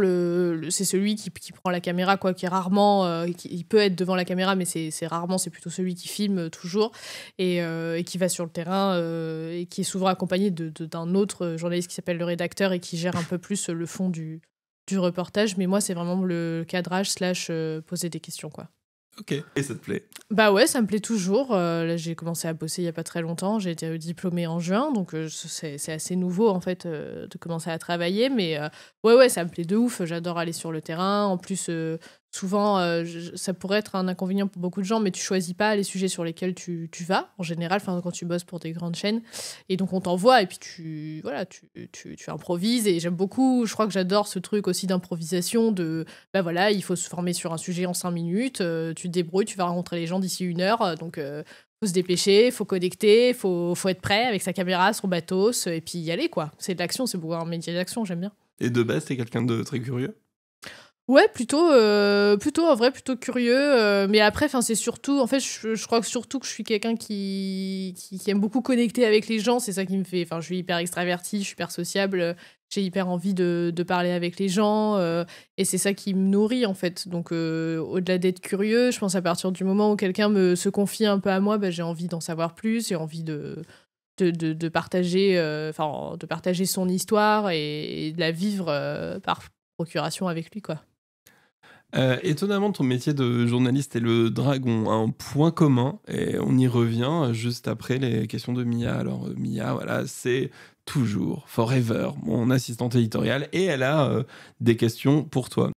c'est celui qui prend la caméra, quoi, qui est rarement... il peut être devant la caméra, mais c'est rarement, c'est plutôt celui qui filme toujours, et qui va sur le terrain, et qui est souvent accompagné d'un autre journaliste qui s'appelle le rédacteur, et qui gère un peu plus le fond du reportage. Mais moi, c'est vraiment le cadrage / poser des questions, quoi. Ok, et ça te plaît? Bah ouais, ça me plaît toujours. Là, j'ai commencé à bosser il y a pas très longtemps. J'ai été diplômée en juin, donc c'est assez nouveau en fait de commencer à travailler. Mais ouais, ça me plaît de ouf. J'adore aller sur le terrain. En plus, souvent, ça pourrait être un inconvénient pour beaucoup de gens, mais tu choisis pas les sujets sur lesquels tu vas en général. Enfin, quand tu bosses pour des grandes chaînes, et donc on t'envoie et puis tu improvises. Et j'aime beaucoup. Je crois que j'adore ce truc aussi d'improvisation. Il faut se former sur un sujet en 5 minutes. Tu te débrouilles, tu vas rencontrer les gens d'ici 1 heure, donc faut se dépêcher, faut connecter, faut être prêt avec sa caméra, son matos, et puis y aller, quoi. C'est de l'action, c'est beaucoup un métier d'action, j'aime bien. Et de base, t'es quelqu'un de très curieux? Ouais, plutôt en vrai, plutôt curieux, mais après, c'est surtout, en fait, je crois que surtout que je suis quelqu'un qui aime beaucoup connecter avec les gens, c'est ça qui me fait, je suis hyper extravertie, je suis hyper sociable, j'ai hyper envie de parler avec les gens, et c'est ça qui me nourrit, en fait. Donc, au-delà d'être curieux, je pense à partir du moment où quelqu'un se confie un peu à moi, j'ai envie d'en savoir plus, j'ai envie de partager, de partager son histoire et de la vivre par procuration avec lui, quoi. Étonnamment, ton métier de journaliste et le drag ont un point commun, et on y revient juste après les questions de Mia. Alors Mia, voilà, c'est toujours, forever, mon assistante éditoriale, et elle a des questions pour toi.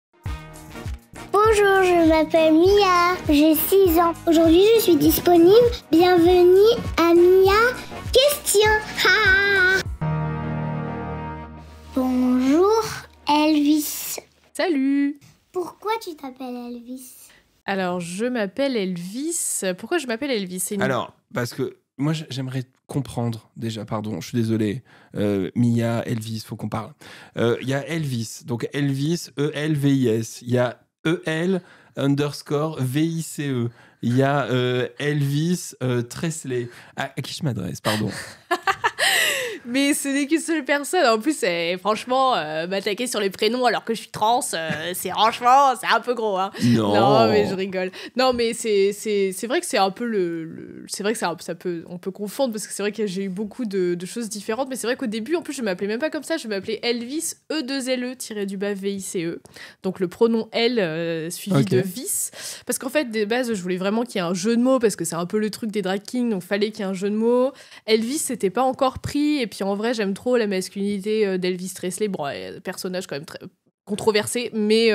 Bonjour, je m'appelle Mia, j'ai 6 ans. Aujourd'hui, je suis disponible. Bienvenue à Mia Question. Bonjour, Elvis. Salut! Pourquoi tu t'appelles Elvis? Alors, je m'appelle Elvis. Pourquoi je m'appelle Elvis? Alors, parce que moi, j'aimerais comprendre, déjà, pardon, je suis désolé. Mia, Elvis, faut qu'on parle. Il y a Elvis, donc Elvis, E-L-V-I-S. Il y a E-L_VICE. Il y a Elvis Tresley. À qui je m'adresse, pardon? Mais ce n'est qu'une seule personne. En plus, franchement, m'attaquer sur les prénoms alors que je suis trans, c'est franchement, c'est un peu gros. Hein. Non, mais je rigole. Non, mais c'est vrai que c'est un peu c'est vrai que on peut confondre, parce que c'est vrai que j'ai eu beaucoup de choses différentes. Mais c'est vrai qu'au début, en plus, je m'appelais même pas comme ça. Je m'appelais Elvis E2LE_VICE. Donc le pronom L suivi de vis. Parce qu'en fait, de base, je voulais vraiment qu'il y ait un jeu de mots, parce que c'est un peu le truc des drag kings. Donc fallait qu'il y ait un jeu de mots. Elvis, c'était pas encore pris. Et puis en vrai, j'aime trop la masculinité d'Elvis Presley. Bon, personnage quand même très controversé, mais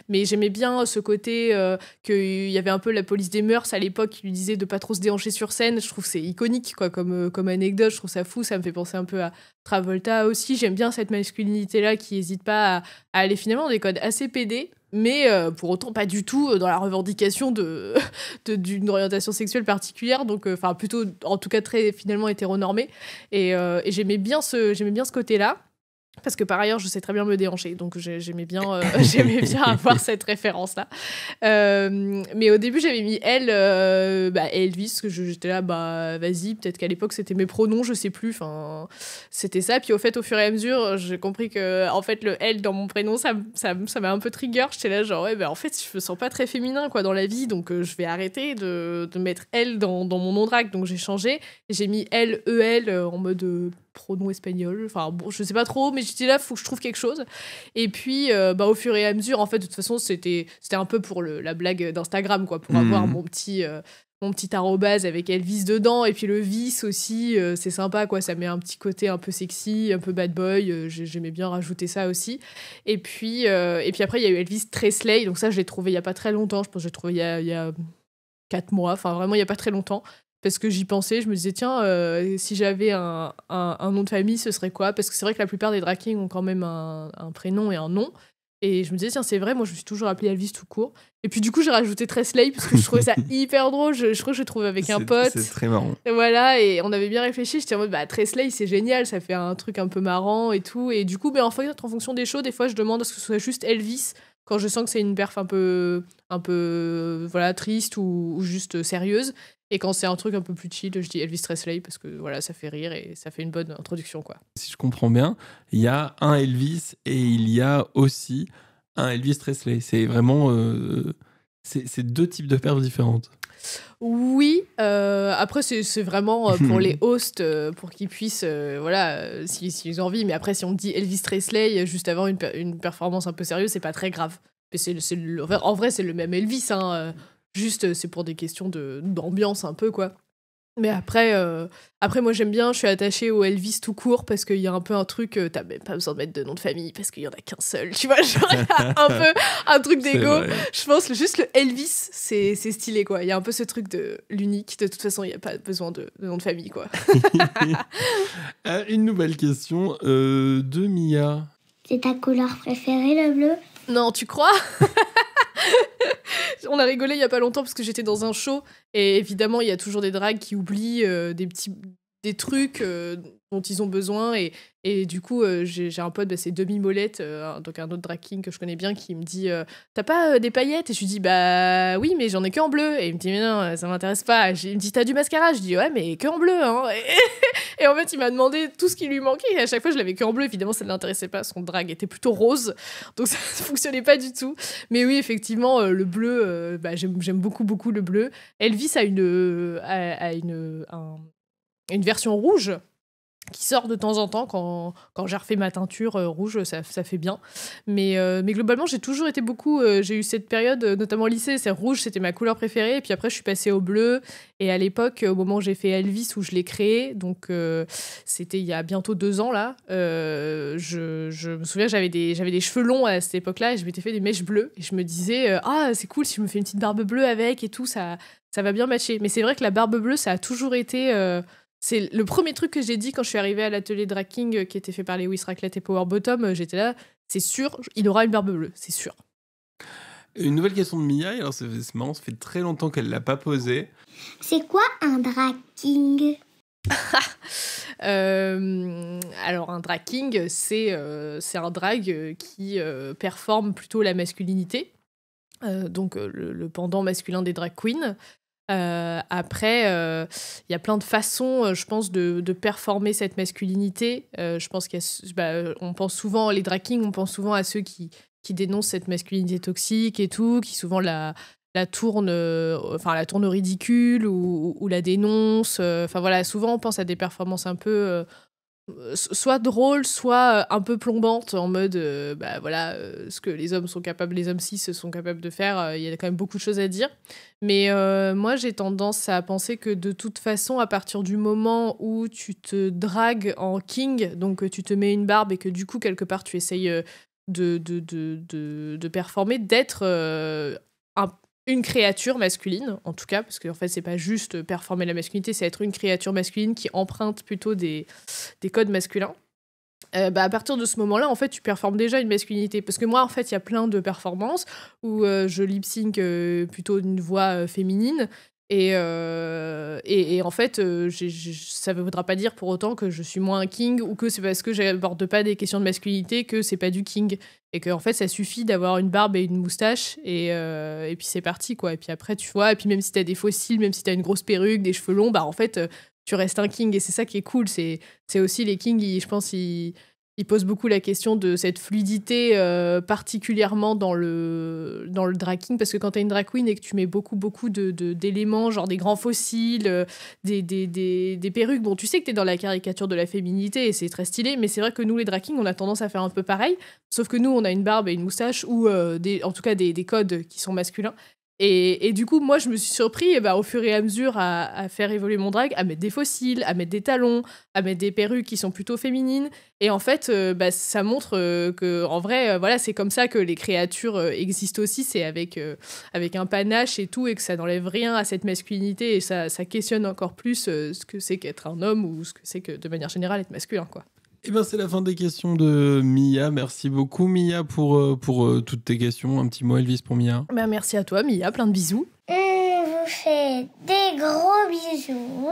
j'aimais bien ce côté qu'il y avait un peu la police des mœurs à l'époque qui lui disait de pas trop se déhancher sur scène. Je trouve que c'est iconique, quoi, comme anecdote. Je trouve ça fou, ça me fait penser un peu à Travolta aussi. J'aime bien cette masculinité-là qui n'hésite pas à aller finalement dans des codes assez pédés, mais pour autant pas du tout dans la revendication d'une orientation sexuelle particulière, donc plutôt en tout cas très finalement hétéronormée, et j'aimais bien ce côté-là. Parce que par ailleurs, je sais très bien me déhancher, donc j'aimais bien avoir cette référence-là. Mais au début, j'avais mis elle, Elvis, parce que j'étais là, vas-y, peut-être qu'à l'époque, c'était mes pronoms, je sais plus, enfin, c'était ça. Puis au fait, au fur et à mesure, j'ai compris que, en fait, le elle dans mon prénom, ça m'a un peu trigger. J'étais là, genre, en fait, je me sens pas très féminin, quoi, dans la vie, donc je vais arrêter de mettre elle dans mon nom drag. Donc j'ai changé, et j'ai mis elle, EL, en mode pronom espagnol, enfin bon, je sais pas trop, mais j'étais là, faut que je trouve quelque chose. Et puis au fur et à mesure, en fait, de toute façon, c'était un peu pour la blague d'Instagram, quoi, pour avoir mon petit arrobase avec Elvis dedans, et puis le vis aussi, c'est sympa, quoi, ça met un petit côté un peu sexy, un peu bad boy, j'aimais bien rajouter ça aussi. Et puis après, il y a eu Elvis Presley, donc ça, je l'ai trouvé il y a pas très longtemps, je pense que je l'ai trouvé il y a 4 mois, enfin vraiment il y a pas très longtemps. Parce que j'y pensais, je me disais, tiens, si j'avais un nom de famille, ce serait quoi? Parce que c'est vrai que la plupart des drag kings ont quand même un prénom et un nom. Et je me disais, tiens, c'est vrai, moi je me suis toujours appelée Elvis tout court. Et puis du coup, j'ai rajouté Tresley parce que je trouvais ça hyper drôle. Je crois que je trouvais avec un pote. C'est très marrant. Et voilà, et on avait bien réfléchi. J'étais en mode, Tresley, c'est génial, ça fait un truc un peu marrant et tout. Et du coup, en fonction des shows, des fois, je demande à ce que ce soit juste Elvis quand je sens que c'est une perf un peu voilà, triste ou juste sérieuse. Et quand c'est un truc un peu plus chill, je dis Elvis Presley parce que voilà, ça fait rire et ça fait une bonne introduction, quoi. Si je comprends bien, il y a un Elvis et il y a aussi un Elvis Presley. C'est vraiment c'est deux types de perfs différentes. Oui, après c'est vraiment pour les hosts, pour qu'ils puissent, s'ils ont envie. Mais après, si on dit Elvis Presley juste avant une performance un peu sérieuse, c'est pas très grave. Mais en vrai, c'est le même Elvis, hein. Juste, c'est pour des questions d'ambiance un peu, quoi. Mais après, moi, j'aime bien, je suis attachée au Elvis tout court parce qu'il y a un peu un truc, t'as même pas besoin de mettre de nom de famille parce qu'il y en a qu'un seul, tu vois, genre, il y a un peu un truc d'ego. Je pense que juste le Elvis, c'est stylé, quoi. Il y a un peu ce truc de l'unique. De toute façon, il n'y a pas besoin de nom de famille, quoi. Une nouvelle question de Mia. C'est ta couleur préférée, le bleu? Non, tu crois? On a rigolé il y a pas longtemps parce que j'étais dans un show et évidemment il y a toujours des drags qui oublient des trucs dont ils ont besoin et du coup j'ai un pote, c'est Demi Molette, donc un autre drag king que je connais bien, qui me dit t'as pas des paillettes? Et je lui dis bah oui mais j'en ai que en bleu, et il me dit mais non ça m'intéresse pas. Il me dit t'as du mascara? Je dis ouais mais que en bleu, hein. Et en fait il m'a demandé tout ce qui lui manquait et à chaque fois je l'avais que en bleu. Évidemment ça ne l'intéressait pas, son drag était plutôt rose donc ça ne fonctionnait pas du tout. Mais oui effectivement le bleu, j'aime beaucoup le bleu. Elvis a une version rouge qui sort de temps en temps quand j'ai refait ma teinture rouge, ça fait bien. Mais globalement, j'ai toujours été beaucoup... j'ai eu cette période, notamment au lycée, c'est rouge, c'était ma couleur préférée. Et puis après, je suis passée au bleu. Et à l'époque, au moment où j'ai fait Elvis, où je l'ai créé, donc c'était il y a bientôt 2 ans, là, je me souviens, j'avais des cheveux longs à cette époque-là et je m'étais fait des mèches bleues. Et je me disais, c'est cool si je me fais une petite barbe bleue avec et tout, ça va bien matcher. Mais c'est vrai que la barbe bleue, ça a toujours été... c'est le premier truc que j'ai dit quand je suis arrivée à l'atelier Drag King qui était fait par Lewis Raclette et Power Bottom. J'étais là, c'est sûr, il aura une barbe bleue, c'est sûr. Une nouvelle question de Mia, alors c'est marrant, ça fait très longtemps qu'elle l'a pas posée. C'est quoi un Drag King? Alors un drag king, c'est un drag qui performe plutôt la masculinité, donc le pendant masculin des drag queens. Après, il y a plein de façons, je pense, de performer cette masculinité. Je pense on pense souvent, les drag kings, on pense souvent à ceux qui dénoncent cette masculinité toxique et tout, qui souvent la tournent au ridicule ou la dénoncent. Enfin voilà, souvent on pense à des performances un peu soit drôles, soit un peu plombantes, en mode ce que les hommes cis sont capables de faire. Il y a quand même beaucoup de choses à dire. Mais moi, j'ai tendance à penser que de toute façon, à partir du moment où tu te dragues en king, donc tu te mets une barbe et que du coup, quelque part, tu essayes de performer, d'être une créature masculine, en tout cas, parce qu'en fait, c'est pas juste performer la masculinité, c'est être une créature masculine qui emprunte plutôt des codes masculins. À partir de ce moment-là, en fait, tu performes déjà une masculinité. Parce que moi, en fait, il y a plein de performances où je lip-sync plutôt une voix féminine. Et en fait, ça ne voudra pas dire pour autant que je suis moins un king ou que c'est parce que j'aborde pas des questions de masculinité que c'est pas du king. Et que en fait, ça suffit d'avoir une barbe et une moustache et puis c'est parti, quoi. Et puis après, tu vois, et puis même si t'as des fossiles, même si t'as une grosse perruque, des cheveux longs, bah en fait, tu restes un king. Et c'est ça qui est cool. C'est aussi les kings, je pense, ils posent beaucoup la question de cette fluidité, particulièrement dans le drag king, parce que quand t'es une drag queen et que tu mets beaucoup d'éléments, genre des grands fossiles, des perruques, bon, tu sais que t'es dans la caricature de la féminité et c'est très stylé, mais c'est vrai que nous, les drag kings, on a tendance à faire un peu pareil, sauf que nous, on a une barbe et une moustache, ou en tout cas des codes qui sont masculins. Et du coup, moi, je me suis surpris au fur et à mesure à faire évoluer mon drag, à mettre des fossiles, à mettre des talons, à mettre des perruques qui sont plutôt féminines. Et en fait, ça montre que, en vrai, voilà, c'est comme ça que les créatures existent aussi. C'est avec un panache et tout, et que ça n'enlève rien à cette masculinité. Et ça questionne encore plus ce que c'est qu'être un homme ou ce que c'est que, de manière générale, être masculin, quoi. Eh ben, c'est la fin des questions de Mia. Merci beaucoup, Mia, pour toutes tes questions. Un petit mot, Elvis, pour Mia. Merci à toi, Mia. Plein de bisous. On vous fait des gros bisous.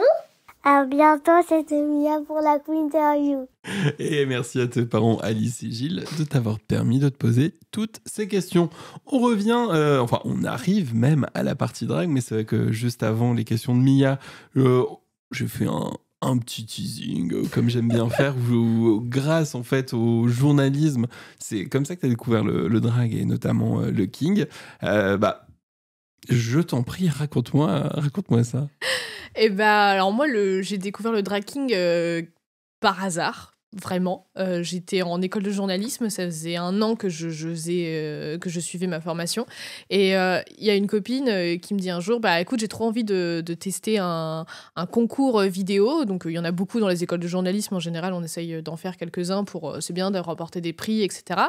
À bientôt, c'était Mia pour la Quinterview. Et merci à tes parents Alice et Gilles de t'avoir permis de te poser toutes ces questions. On revient, on arrive même à la partie drag, mais c'est vrai que juste avant les questions de Mia, j'ai fait un petit teasing, comme j'aime bien faire, où, grâce en fait au journalisme, c'est comme ça que tu as découvert le drag et notamment le king. Je t'en prie, raconte-moi ça. Alors moi, j'ai découvert le drag king par hasard. Vraiment, j'étais en école de journalisme, ça faisait 1 an que je suivais ma formation, et il y a une copine qui me dit un jour, écoute, j'ai trop envie de tester un concours vidéo, donc il y en a beaucoup dans les écoles de journalisme en général, on essaye d'en faire quelques-uns pour, c'est bien de remporter des prix, etc.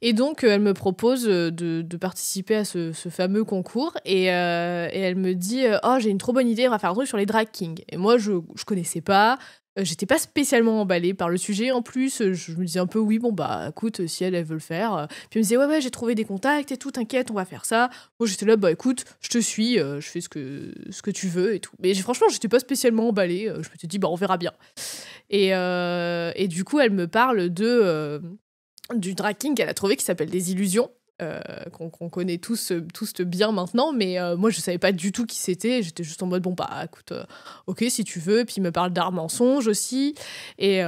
Et donc elle me propose de participer à ce fameux concours, et elle me dit, oh, j'ai une trop bonne idée, on va faire un truc sur les drag kings. Et moi je connaissais pas. J'étais pas spécialement emballée par le sujet. En plus, je me disais un peu, oui, écoute, si elle veut le faire. Puis elle me disait, ouais, j'ai trouvé des contacts et tout, t'inquiète, on va faire ça. Moi, j'étais là, écoute, je te suis, je fais ce que tu veux et tout. Mais franchement, j'étais pas spécialement emballée. Je me suis dit, on verra bien. Et du coup, elle me parle du drag king qu'elle a trouvé qui s'appelle Des Illusions. Qu'on connaît tous bien maintenant, mais moi je savais pas du tout qui c'était, j'étais juste en mode écoute, ok si tu veux, puis ils me parlent d'art mensonge aussi, et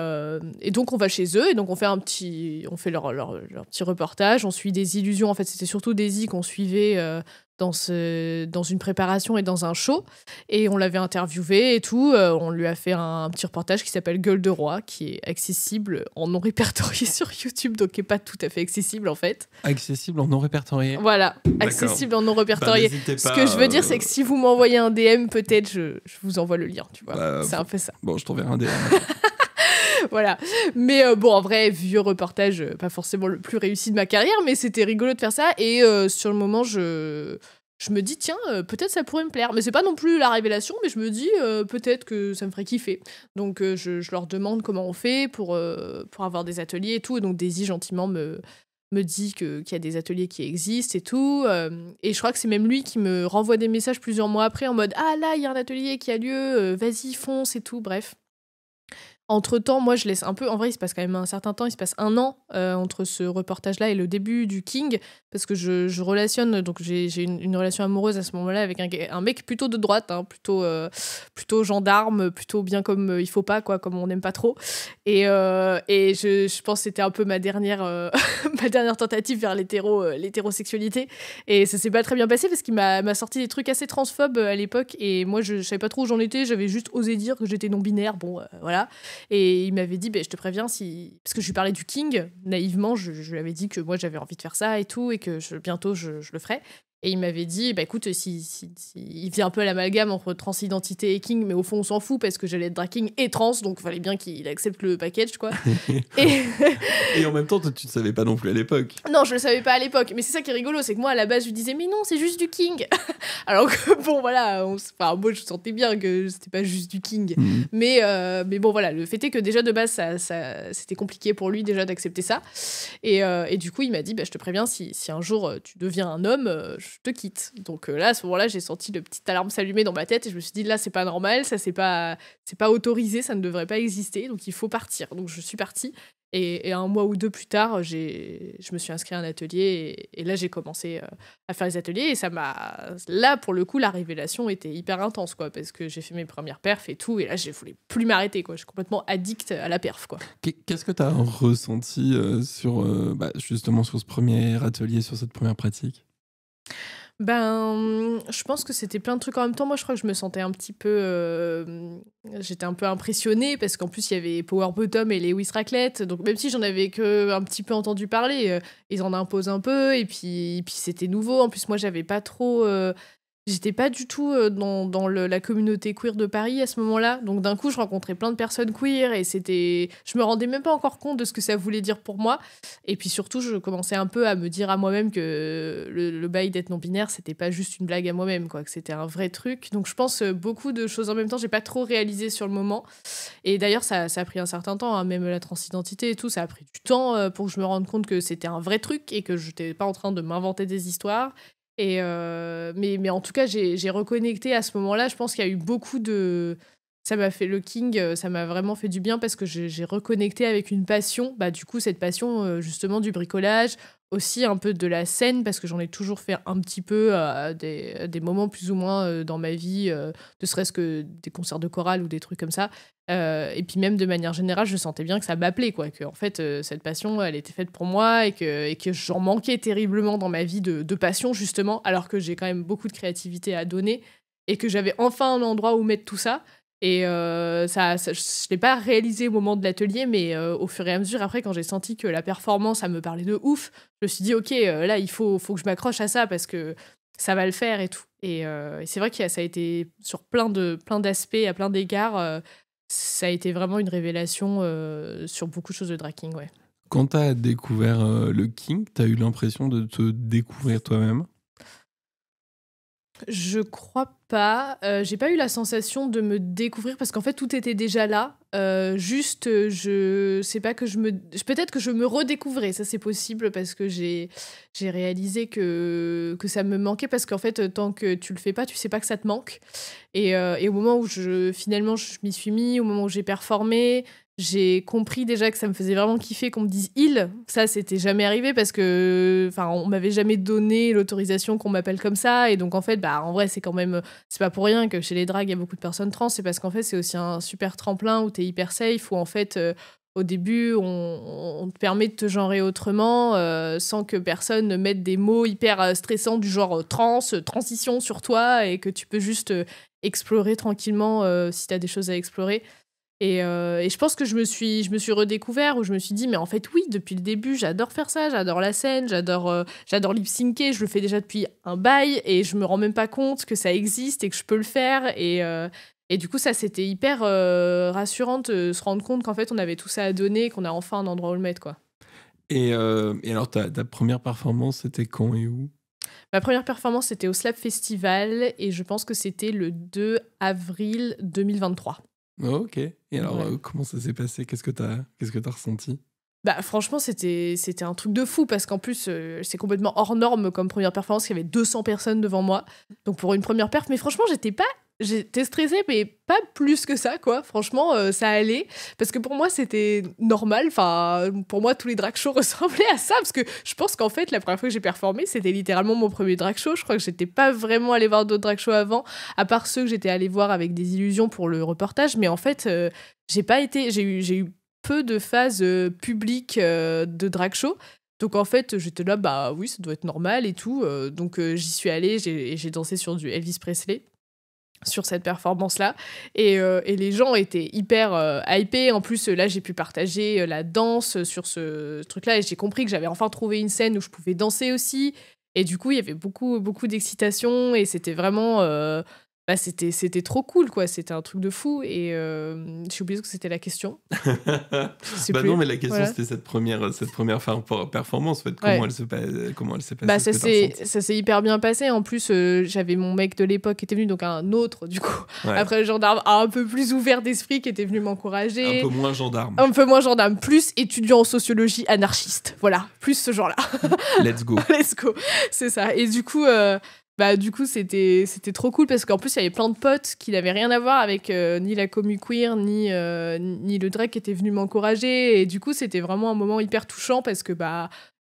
donc on va chez eux, et donc on fait leur petit reportage, on suit Des Illusions, en fait c'était surtout Daisy qu'on suivait dans une préparation et dans un show, et on l'avait interviewé et tout, on lui a fait un petit reportage qui s'appelle Gueule de Roi, qui est accessible en non répertorié sur YouTube, donc qui est pas tout à fait accessible en fait. Accessible en non répertorié. Voilà, accessible en non répertorié. Ce que je veux dire, c'est que si vous m'envoyez un DM, peut-être je vous envoie le lien, tu vois. C'est un peu ça. Bon, je t'enverrai un DM. Voilà. Mais en vrai, vieux reportage, pas forcément le plus réussi de ma carrière, mais c'était rigolo de faire ça. Et sur le moment, je me dis, tiens, peut-être ça pourrait me plaire. Mais c'est pas non plus la révélation, mais je me dis, peut-être que ça me ferait kiffer. Donc je leur demande comment on fait pour avoir des ateliers et tout. Et donc Daisy, gentiment, me dit qu'il y a des ateliers qui existent et tout. Et je crois que c'est même lui qui me renvoie des messages plusieurs mois après en mode, ah là, il y a un atelier qui a lieu, vas-y, fonce et tout. Bref. Entre-temps, moi, je laisse un peu... En vrai, il se passe quand même un certain temps. Il se passe 1 an entre ce reportage-là et le début du King, parce que je relationne... Donc, j'ai une relation amoureuse à ce moment-là avec un mec plutôt de droite, hein, plutôt gendarme, plutôt bien comme il faut pas, quoi, comme on n'aime pas trop. Et je pense que c'était un peu ma dernière tentative vers l'hétérosexualité. Et ça s'est pas très bien passé, parce qu'il m'a sorti des trucs assez transphobes à l'époque. Et moi, je savais pas trop où j'en étais. J'avais juste osé dire que j'étais non-binaire. Bon, voilà. Et il m'avait dit, je te préviens, parce que je lui parlais du King, naïvement, je lui avais dit que moi j'avais envie de faire ça et tout, et que bientôt je le ferais. Et il m'avait dit, écoute, si il faisait un peu l'amalgame entre transidentité et King, mais au fond on s'en fout parce que j'allais être drag king et trans, donc il fallait bien qu'il accepte le package, quoi. Et en même temps, toi, tu ne savais pas non plus à l'époque. Non, je le savais pas à l'époque, mais c'est ça qui est rigolo, c'est que moi à la base je lui disais, mais non, c'est juste du King. Alors que bon, voilà, moi je sentais bien que c'était pas juste du King. Mais bon, voilà, le fait est que déjà de base, ça c'était compliqué pour lui déjà d'accepter ça. Et du coup, il m'a dit, je te préviens, si un jour tu deviens un homme, je te quitte. Donc là, à ce moment-là, j'ai senti le petit alarme s'allumer dans ma tête et je me suis dit, là, c'est pas normal, ça, c'est pas autorisé, ça ne devrait pas exister, donc il faut partir. Donc je suis partie. Et 1 mois ou 2 plus tard, je me suis inscrite à un atelier et là, j'ai commencé à faire les ateliers. Et là, pour le coup, la révélation était hyper intense, quoi, parce que j'ai fait mes premières perfs et tout. Et là, je voulais plus m'arrêter, quoi. Je suis complètement addict à la perf, quoi. Qu'est-ce que tu as ressenti justement sur ce premier atelier, sur cette première pratique? Je pense que c'était plein de trucs en même temps. Moi, je crois que je me sentais un petit peu... j'étais un peu impressionnée parce qu'en plus, il y avait Power Bottom et Lewis Raclette. Donc, même si j'en avais un petit peu entendu parler, ils en imposent un peu. Et puis c'était nouveau. En plus, moi, j'avais pas trop... J'étais pas du tout dans la communauté queer de Paris à ce moment-là. Donc d'un coup, je rencontrais plein de personnes queer et je me rendais même pas encore compte de ce que ça voulait dire pour moi. Et puis surtout, je commençais un peu à me dire à moi-même que le bail d'être non-binaire, c'était pas juste une blague à moi-même, quoi, que c'était un vrai truc. Donc je pense beaucoup de choses en même temps, j'ai pas trop réalisé sur le moment. Et d'ailleurs, ça a pris un certain temps, hein, même la transidentité et tout, ça a pris du temps pour que je me rende compte que c'était un vrai truc et que j'étais pas en train de m'inventer des histoires. Mais en tout cas, j'ai reconnecté à ce moment-là. Je pense qu'il y a eu beaucoup de... Ça m'a fait le King, ça m'a vraiment fait du bien parce que j'ai reconnecté avec une passion. Du coup, cette passion justement du bricolage, aussi un peu de la scène parce que j'en ai toujours fait un petit peu des moments plus ou moins dans ma vie, ne serait-ce que des concerts de chorale ou des trucs comme ça. Et puis même de manière générale, je sentais bien que ça m'appelait, quoi, que en fait cette passion, elle était faite pour moi et que j'en manquais terriblement dans ma vie de passion justement, alors que j'ai quand même beaucoup de créativité à donner et que j'avais enfin un endroit où mettre tout ça. Et je l'ai pas réalisé au moment de l'atelier, mais au fur et à mesure, après, quand j'ai senti que la performance, ça me parlait de ouf, je me suis dit, ok, là, il faut que je m'accroche à ça parce que ça va le faire et tout. Et c'est vrai que ça a été sur plein d'aspects, à plein d'égards, ça a été vraiment une révélation sur beaucoup de choses de drag king, ouais. Quand tu as découvert le King, tu as eu l'impression de te découvrir toi-même? Je crois pas. J'ai pas eu la sensation de me découvrir parce qu'en fait tout était déjà là. Juste, je sais pas que peut-être que je me redécouvrais. Ça c'est possible parce que j'ai réalisé que ça me manquait parce qu'en fait tant que tu le fais pas, tu sais pas que ça te manque. Et au moment où finalement je m'y suis mis, au moment où j'ai performé, j'ai compris déjà que ça me faisait vraiment kiffer qu'on me dise « il ». Ça, c'était jamais arrivé parce que, on m'avait jamais donné l'autorisation qu'on m'appelle comme ça. Et donc, en fait, en vrai, c'est pas pour rien que chez les drags, il y a beaucoup de personnes trans. C'est parce qu'en fait, c'est aussi un super tremplin où t'es hyper safe, où en fait, au début, on te permet de te genrer autrement sans que personne ne mette des mots hyper stressants du genre transition sur toi et que tu peux juste explorer tranquillement si t'as des choses à explorer. Et je pense que je me suis redécouvert, où je me suis dit, mais en fait, oui, depuis le début, j'adore faire ça, j'adore la scène, j'adore lip-syncer, je le fais déjà depuis un bail, et je me rends même pas compte que ça existe et que je peux le faire. Et du coup, ça, c'était hyper rassurant de se rendre compte qu'en fait, on avait tout ça à donner, qu'on a enfin un endroit où le mettre, quoi. Et alors, ta première performance, c'était quand et où? Ma première performance, c'était au Slap Festival, et je pense que c'était le 2 avril 2023. Oh, ok. Et alors, comment ça s'est passé? Qu'est-ce que t'as ressenti? Franchement, c'était un truc de fou parce qu'en plus, c'est complètement hors norme comme première performance. Il y avait 200 personnes devant moi. Donc, pour une première perf, mais franchement, j'étais stressée, mais pas plus que ça, quoi. Franchement, ça allait. Parce que pour moi, c'était normal. Enfin, pour moi, tous les drag shows ressemblaient à ça. Parce que je pense qu'en fait, la première fois que j'ai performé, c'était littéralement mon premier drag show. Je crois que j'étais pas vraiment allée voir d'autres drag shows avant, à part ceux que j'étais allée voir avec des illusions pour le reportage. Mais en fait, j'ai eu peu de phases publiques de drag show. Donc en fait, j'étais là, oui, ça doit être normal et tout. Donc j'y suis allée, j'ai dansé sur du Elvis Presley sur cette performance-là. Et les gens étaient hyper hypés. En plus, là, j'ai pu partager la danse sur ce truc-là et j'ai compris que j'avais enfin trouvé une scène où je pouvais danser aussi. Et du coup, il y avait beaucoup, beaucoup d'excitation et c'était vraiment... c'était trop cool, quoi. C'était un truc de fou. Et j'ai oublié que c'était la question. Non, mais la question, c'était cette première performance. En fait, comment elle s'est passée? Ça s'est hyper bien passé. En plus, j'avais mon mec de l'époque qui était venu, donc un autre, du coup. Ouais. Après, le gendarme un peu plus ouvert d'esprit, qui était venu m'encourager. Un peu moins gendarme. Plus étudiant en sociologie anarchiste. Voilà, plus ce genre-là. Let's go. Let's go. C'est ça. Et du coup... c'était trop cool parce qu'en plus il y avait plein de potes qui n'avaient rien à voir avec ni la commu queer ni le drag qui était venu m'encourager, et du coup c'était vraiment un moment hyper touchant parce que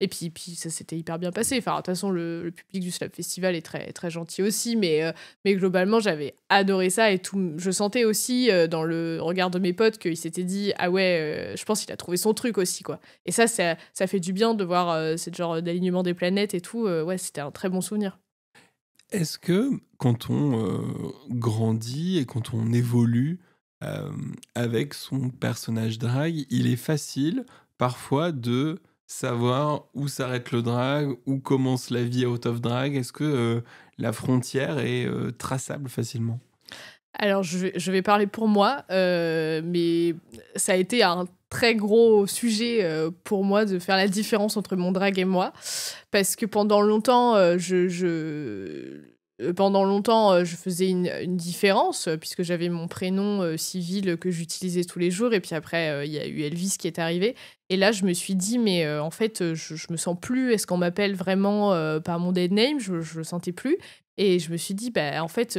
et puis ça s'était hyper bien passé. Enfin, de toute façon le public du Slap Festival est très très gentil aussi, mais globalement j'avais adoré ça, et tout. Je sentais aussi dans le regard de mes potes qu'ils s'étaient dit ah ouais, je pense qu'il a trouvé son truc aussi, quoi. Et ça fait du bien de voir ce genre d'alignement des planètes et tout. Ouais, c'était un très bon souvenir. Est-ce que quand on grandit et quand on évolue avec son personnage drag, il est facile parfois de savoir où s'arrête le drag, où commence la vie out of drag? Est-ce que la frontière est traçable facilement? Alors, je vais parler pour moi, mais ça a été un très gros sujet pour moi de faire la différence entre mon drag et moi, parce que pendant longtemps, je faisais une différence, puisque j'avais mon prénom civil que j'utilisais tous les jours, et puis après, il y a eu Elvis qui est arrivé. Et là, je me suis dit, mais en fait, je me sens plus. Est-ce qu'on m'appelle vraiment par mon dead name? Je le sentais plus. Et je me suis dit, en fait,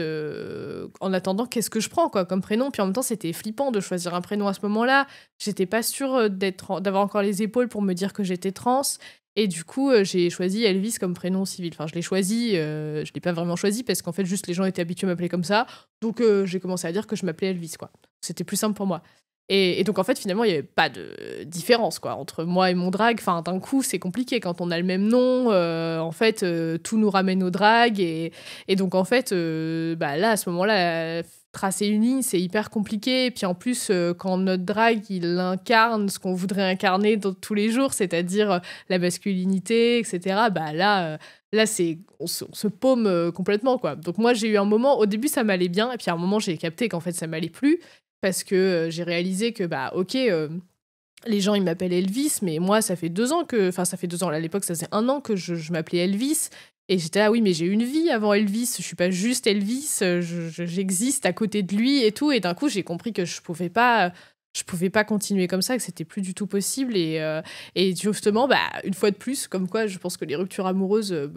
en attendant, qu'est-ce que je prends, quoi, comme prénom? Puis en même temps, c'était flippant de choisir un prénom à ce moment-là. J'étais pas sûre d'avoir encore les épaules pour me dire que j'étais trans. Et du coup, j'ai choisi Elvis comme prénom civil. Enfin, je l'ai choisi, je l'ai pas vraiment choisi parce qu'en fait, juste les gens étaient habitués à m'appeler comme ça. Donc, j'ai commencé à dire que je m'appelais Elvis, quoi. C'était plus simple pour moi. Et donc, en fait, finalement, il n'y avait pas de différence, quoi, entre moi et mon drag. Enfin, d'un coup, c'est compliqué. Quand on a le même nom, en fait, tout nous ramène au drag. Et donc, en fait, là, à ce moment-là, tracer une ligne, c'est hyper compliqué. Et puis, en plus, quand notre drag, il incarne ce qu'on voudrait incarner dans tous les jours, c'est-à-dire la masculinité, etc., là, on se paume complètement, quoi. Donc, moi, j'ai eu un moment, au début, ça m'allait bien. Et puis, à un moment, j'ai capté qu'en fait, ça m'allait plus. Parce que j'ai réalisé que, les gens, ils m'appellent Elvis, mais moi, ça fait 2 ans que... Enfin, ça fait 2 ans, à l'époque, ça faisait 1 an que je m'appelais Elvis. Et j'étais là, oui, mais j'ai une vie avant Elvis. Je suis pas juste Elvis, j'existe à côté de lui et tout. Et d'un coup, j'ai compris que je pouvais pas continuer comme ça, que c'était plus du tout possible. Et justement, une fois de plus, comme quoi, je pense que les ruptures amoureuses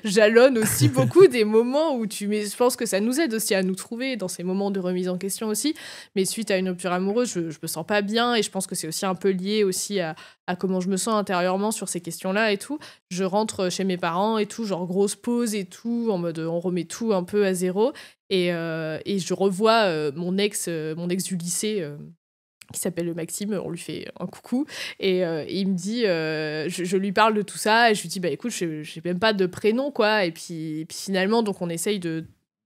jalonnent aussi beaucoup des moments où mais je pense que ça nous aide aussi à nous trouver dans ces moments de remise en question aussi. Mais suite à une rupture amoureuse, je me sens pas bien, et je pense que c'est aussi un peu lié aussi à comment je me sens intérieurement sur ces questions-là et tout. Je rentre chez mes parents et tout, genre grosse pause et tout, en mode on remet tout un peu à zéro. Et je revois mon ex du lycée, qui s'appelle Maxime, on lui fait un coucou, et il me dit, je lui parle de tout ça, et je lui dis, écoute, j'ai même pas de prénom, quoi, et puis finalement, donc on essaye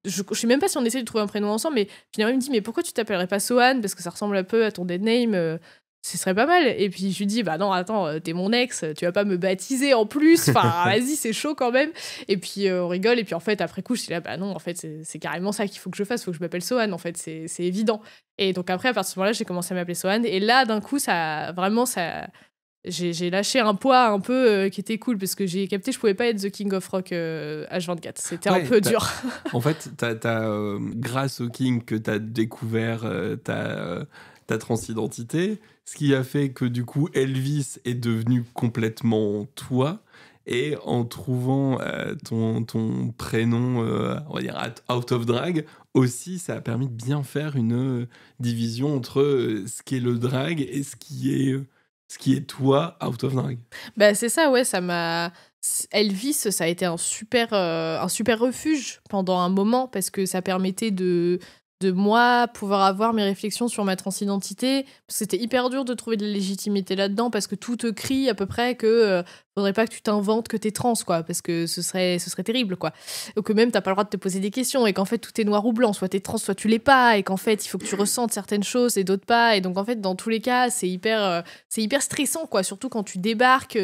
je sais même pas si on essaye de trouver un prénom ensemble, mais finalement il me dit, mais pourquoi tu t'appellerais pas Sohan, parce que ça ressemble un peu à ton dead name, ce serait pas mal. Et puis je lui dis, non, attends, t'es mon ex, tu vas pas me baptiser en plus, enfin vas-y, c'est chaud quand même. Et puis on rigole, et puis en fait après coup je suis là, non, en fait c'est carrément ça qu'il faut que je fasse, faut que je m'appelle Sohan, en fait c'est évident. Et donc après, à partir de ce moment-là, j'ai commencé à m'appeler Sohan, et là d'un coup j'ai lâché un poids un peu qui était cool, parce que j'ai capté que je pouvais pas être The King of Rock H24, c'était un peu dur. En fait, t'as grâce au King que t'as découvert ta transidentité, ce qui a fait que du coup Elvis est devenu complètement toi, et en trouvant ton prénom, on va dire out of drag, aussi ça a permis de bien faire une division entre ce qui est le drag et ce qui est toi out of drag. C'est ça, ouais, ça m'a... Elvis, ça a été un super refuge pendant un moment, parce que ça permettait de moi pouvoir avoir mes réflexions sur ma transidentité, parce que c'était hyper dur de trouver de la légitimité là-dedans, parce que tout te crie à peu près que faudrait pas que tu t'inventes que t'es trans, quoi, parce que ce serait terrible, quoi. Ou que même t'as pas le droit de te poser des questions et qu'en fait tout est noir ou blanc, soit t'es trans, soit tu l'es pas, et qu'en fait il faut que tu ressentes certaines choses et d'autres pas, et donc en fait dans tous les cas c'est hyper stressant, quoi, surtout quand tu débarques,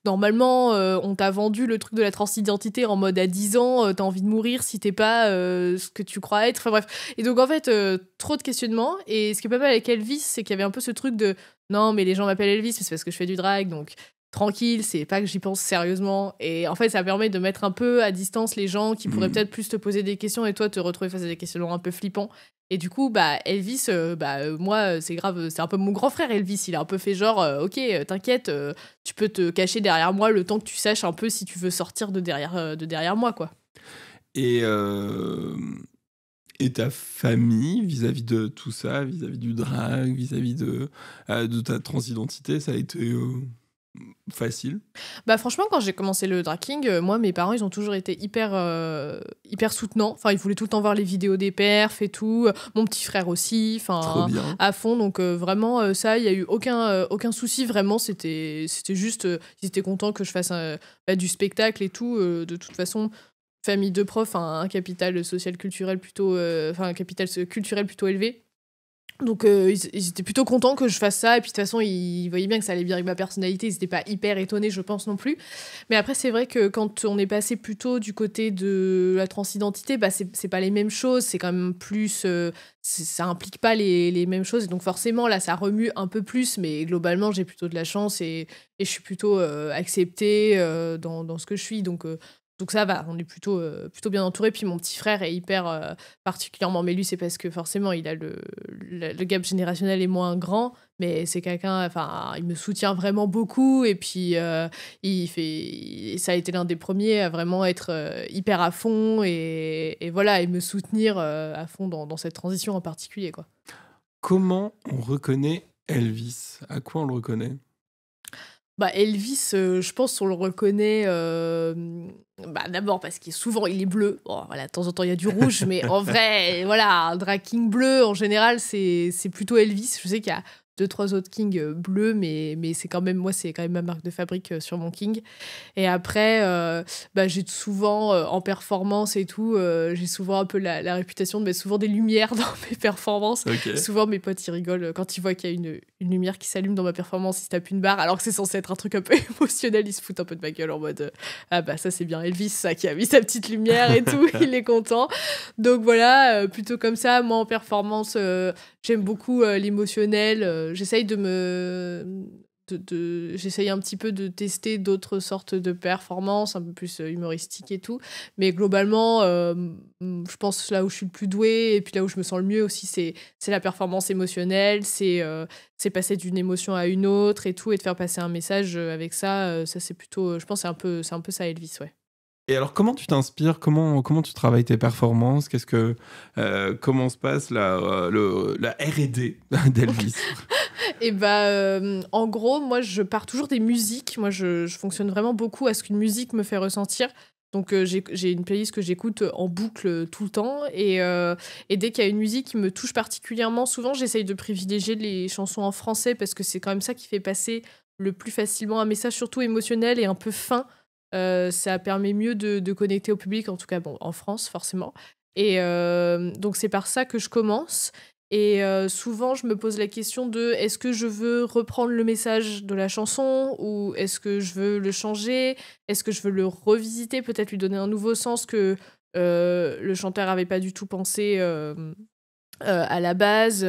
normalement on t'a vendu le truc de la transidentité en mode à 10 ans t'as envie de mourir si t'es pas ce que tu crois être, enfin bref, et donc en fait trop de questionnements. Et ce qui est pas mal avec Elvis, c'est qu'il y avait un peu ce truc de non mais les gens m'appellent Elvis mais c'est parce que je fais du drag, donc tranquille, c'est pas que j'y pense sérieusement. Et en fait, ça permet de mettre un peu à distance les gens qui pourraient peut-être plus te poser des questions et toi te retrouver face à des questionnements un peu flippants. Et du coup, Elvis, moi, c'est grave, c'est un peu mon grand frère Elvis. Il a un peu fait genre, ok, t'inquiète, tu peux te cacher derrière moi le temps que tu saches un peu si tu veux sortir de derrière moi, quoi. Et ta famille, vis-à-vis de tout ça, vis-à-vis du drag, vis-à-vis de ta transidentité, ça a été facile? Franchement, quand j'ai commencé le draking, moi, mes parents, ils ont toujours été hyper soutenants. Enfin, ils voulaient tout le temps voir les vidéos des perfs et tout. Mon petit frère aussi, Trop bien. à fond. Donc vraiment, ça, il y a eu aucun souci. Vraiment, c'était juste, ils étaient contents que je fasse du spectacle et tout. De toute façon, famille de profs, un capital social culturel plutôt, un capital culturel plutôt élevé. Donc ils étaient plutôt contents que je fasse ça, et puis de toute façon ils voyaient bien que ça allait bien avec ma personnalité, ils étaient pas hyper étonnés, je pense, non plus. Mais après c'est vrai que quand on est passé plutôt du côté de la transidentité, c'est pas les mêmes choses, c'est quand même plus ça implique pas les mêmes choses, et donc forcément là ça remue un peu plus, mais globalement j'ai plutôt de la chance et je suis plutôt acceptée dans ce que je suis, donc ça va, on est plutôt bien entouré. Puis mon petit frère est hyper particulièrement, mais lui c'est parce que forcément il a le gap générationnel est moins grand, mais c'est quelqu'un, enfin il me soutient vraiment beaucoup, et puis ça a été l'un des premiers à vraiment être hyper à fond et voilà, et me soutenir à fond dans cette transition en particulier, quoi. Comment on reconnaît Elvis? À quoi on le reconnaît? Elvis, je pense qu'on le reconnaît d'abord parce qu'il est bleu. Bon, voilà, de temps en temps il y a du rouge, mais en vrai, voilà, un drag king bleu en général c'est plutôt Elvis. Je sais qu'il y a 2-3 autres kings bleus, mais c'est quand même, moi c'est quand même ma marque de fabrique sur mon king. Et après j'ai souvent en performance et tout, j'ai souvent un peu la réputation de mettre souvent des lumières dans mes performances. Okay. Souvent mes potes ils rigolent quand ils voient qu'il y a une lumière qui s'allume dans ma performance, ils se tapent une barre alors que c'est censé être un truc un peu émotionnel, ils se foutent un peu de ma gueule en mode ça c'est bien Elvis ça qui a mis sa petite lumière et tout. Il est content. Donc voilà, plutôt comme ça. Moi en performance j'aime beaucoup l'émotionnel. J'essaye j'essaye un petit peu de tester d'autres sortes de performances un peu plus humoristiques et tout, mais globalement je pense là où je suis le plus douée et puis là où je me sens le mieux aussi, c'est la performance émotionnelle, c'est passer d'une émotion à une autre et tout, et de faire passer un message avec ça. Ça c'est plutôt, je pense c'est un peu ça Elvis, ouais. Et alors, comment tu t'inspires? Comment tu travailles tes performances? Comment se passe la R&D d'Elvis? Et en gros, moi, je pars toujours des musiques. Moi, je fonctionne vraiment beaucoup à ce qu'une musique me fait ressentir. Donc, j'ai une playlist que j'écoute en boucle tout le temps. Et dès qu'il y a une musique qui me touche particulièrement, souvent, j'essaye de privilégier les chansons en français parce que c'est quand même ça qui fait passer le plus facilement un message, surtout émotionnel et un peu fin. Ça permet mieux de connecter au public, en tout cas en France forcément. Et donc c'est par ça que je commence. Et souvent je me pose la question de est-ce que je veux reprendre le message de la chanson ou est-ce que je veux le changer? Est-ce que je veux le revisiter, peut-être lui donner un nouveau sens que le chanteur n'avait pas du tout pensé à la base.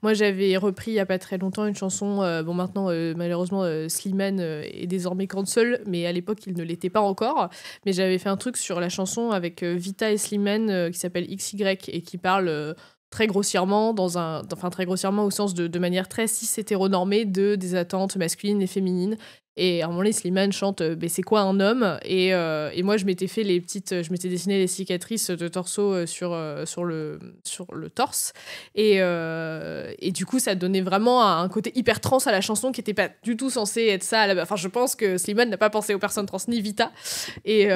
Moi j'avais repris il y a pas très longtemps une chanson, maintenant malheureusement Slimane est désormais cancel, mais à l'époque il ne l'était pas encore, mais j'avais fait un truc sur la chanson avec Vita et Slimane qui s'appelle XY et qui parle très grossièrement très grossièrement au sens de manière très cis-hétéronormée des attentes masculines et féminines. Et à un moment donné, Slimane chante c'est quoi un homme, et moi je m'étais dessiné les cicatrices de torso sur le torse, et du coup ça donnait vraiment un côté hyper trans à la chanson qui était pas du tout censé être ça à la base. Enfin, je pense que Slimane n'a pas pensé aux personnes trans ni Vita, et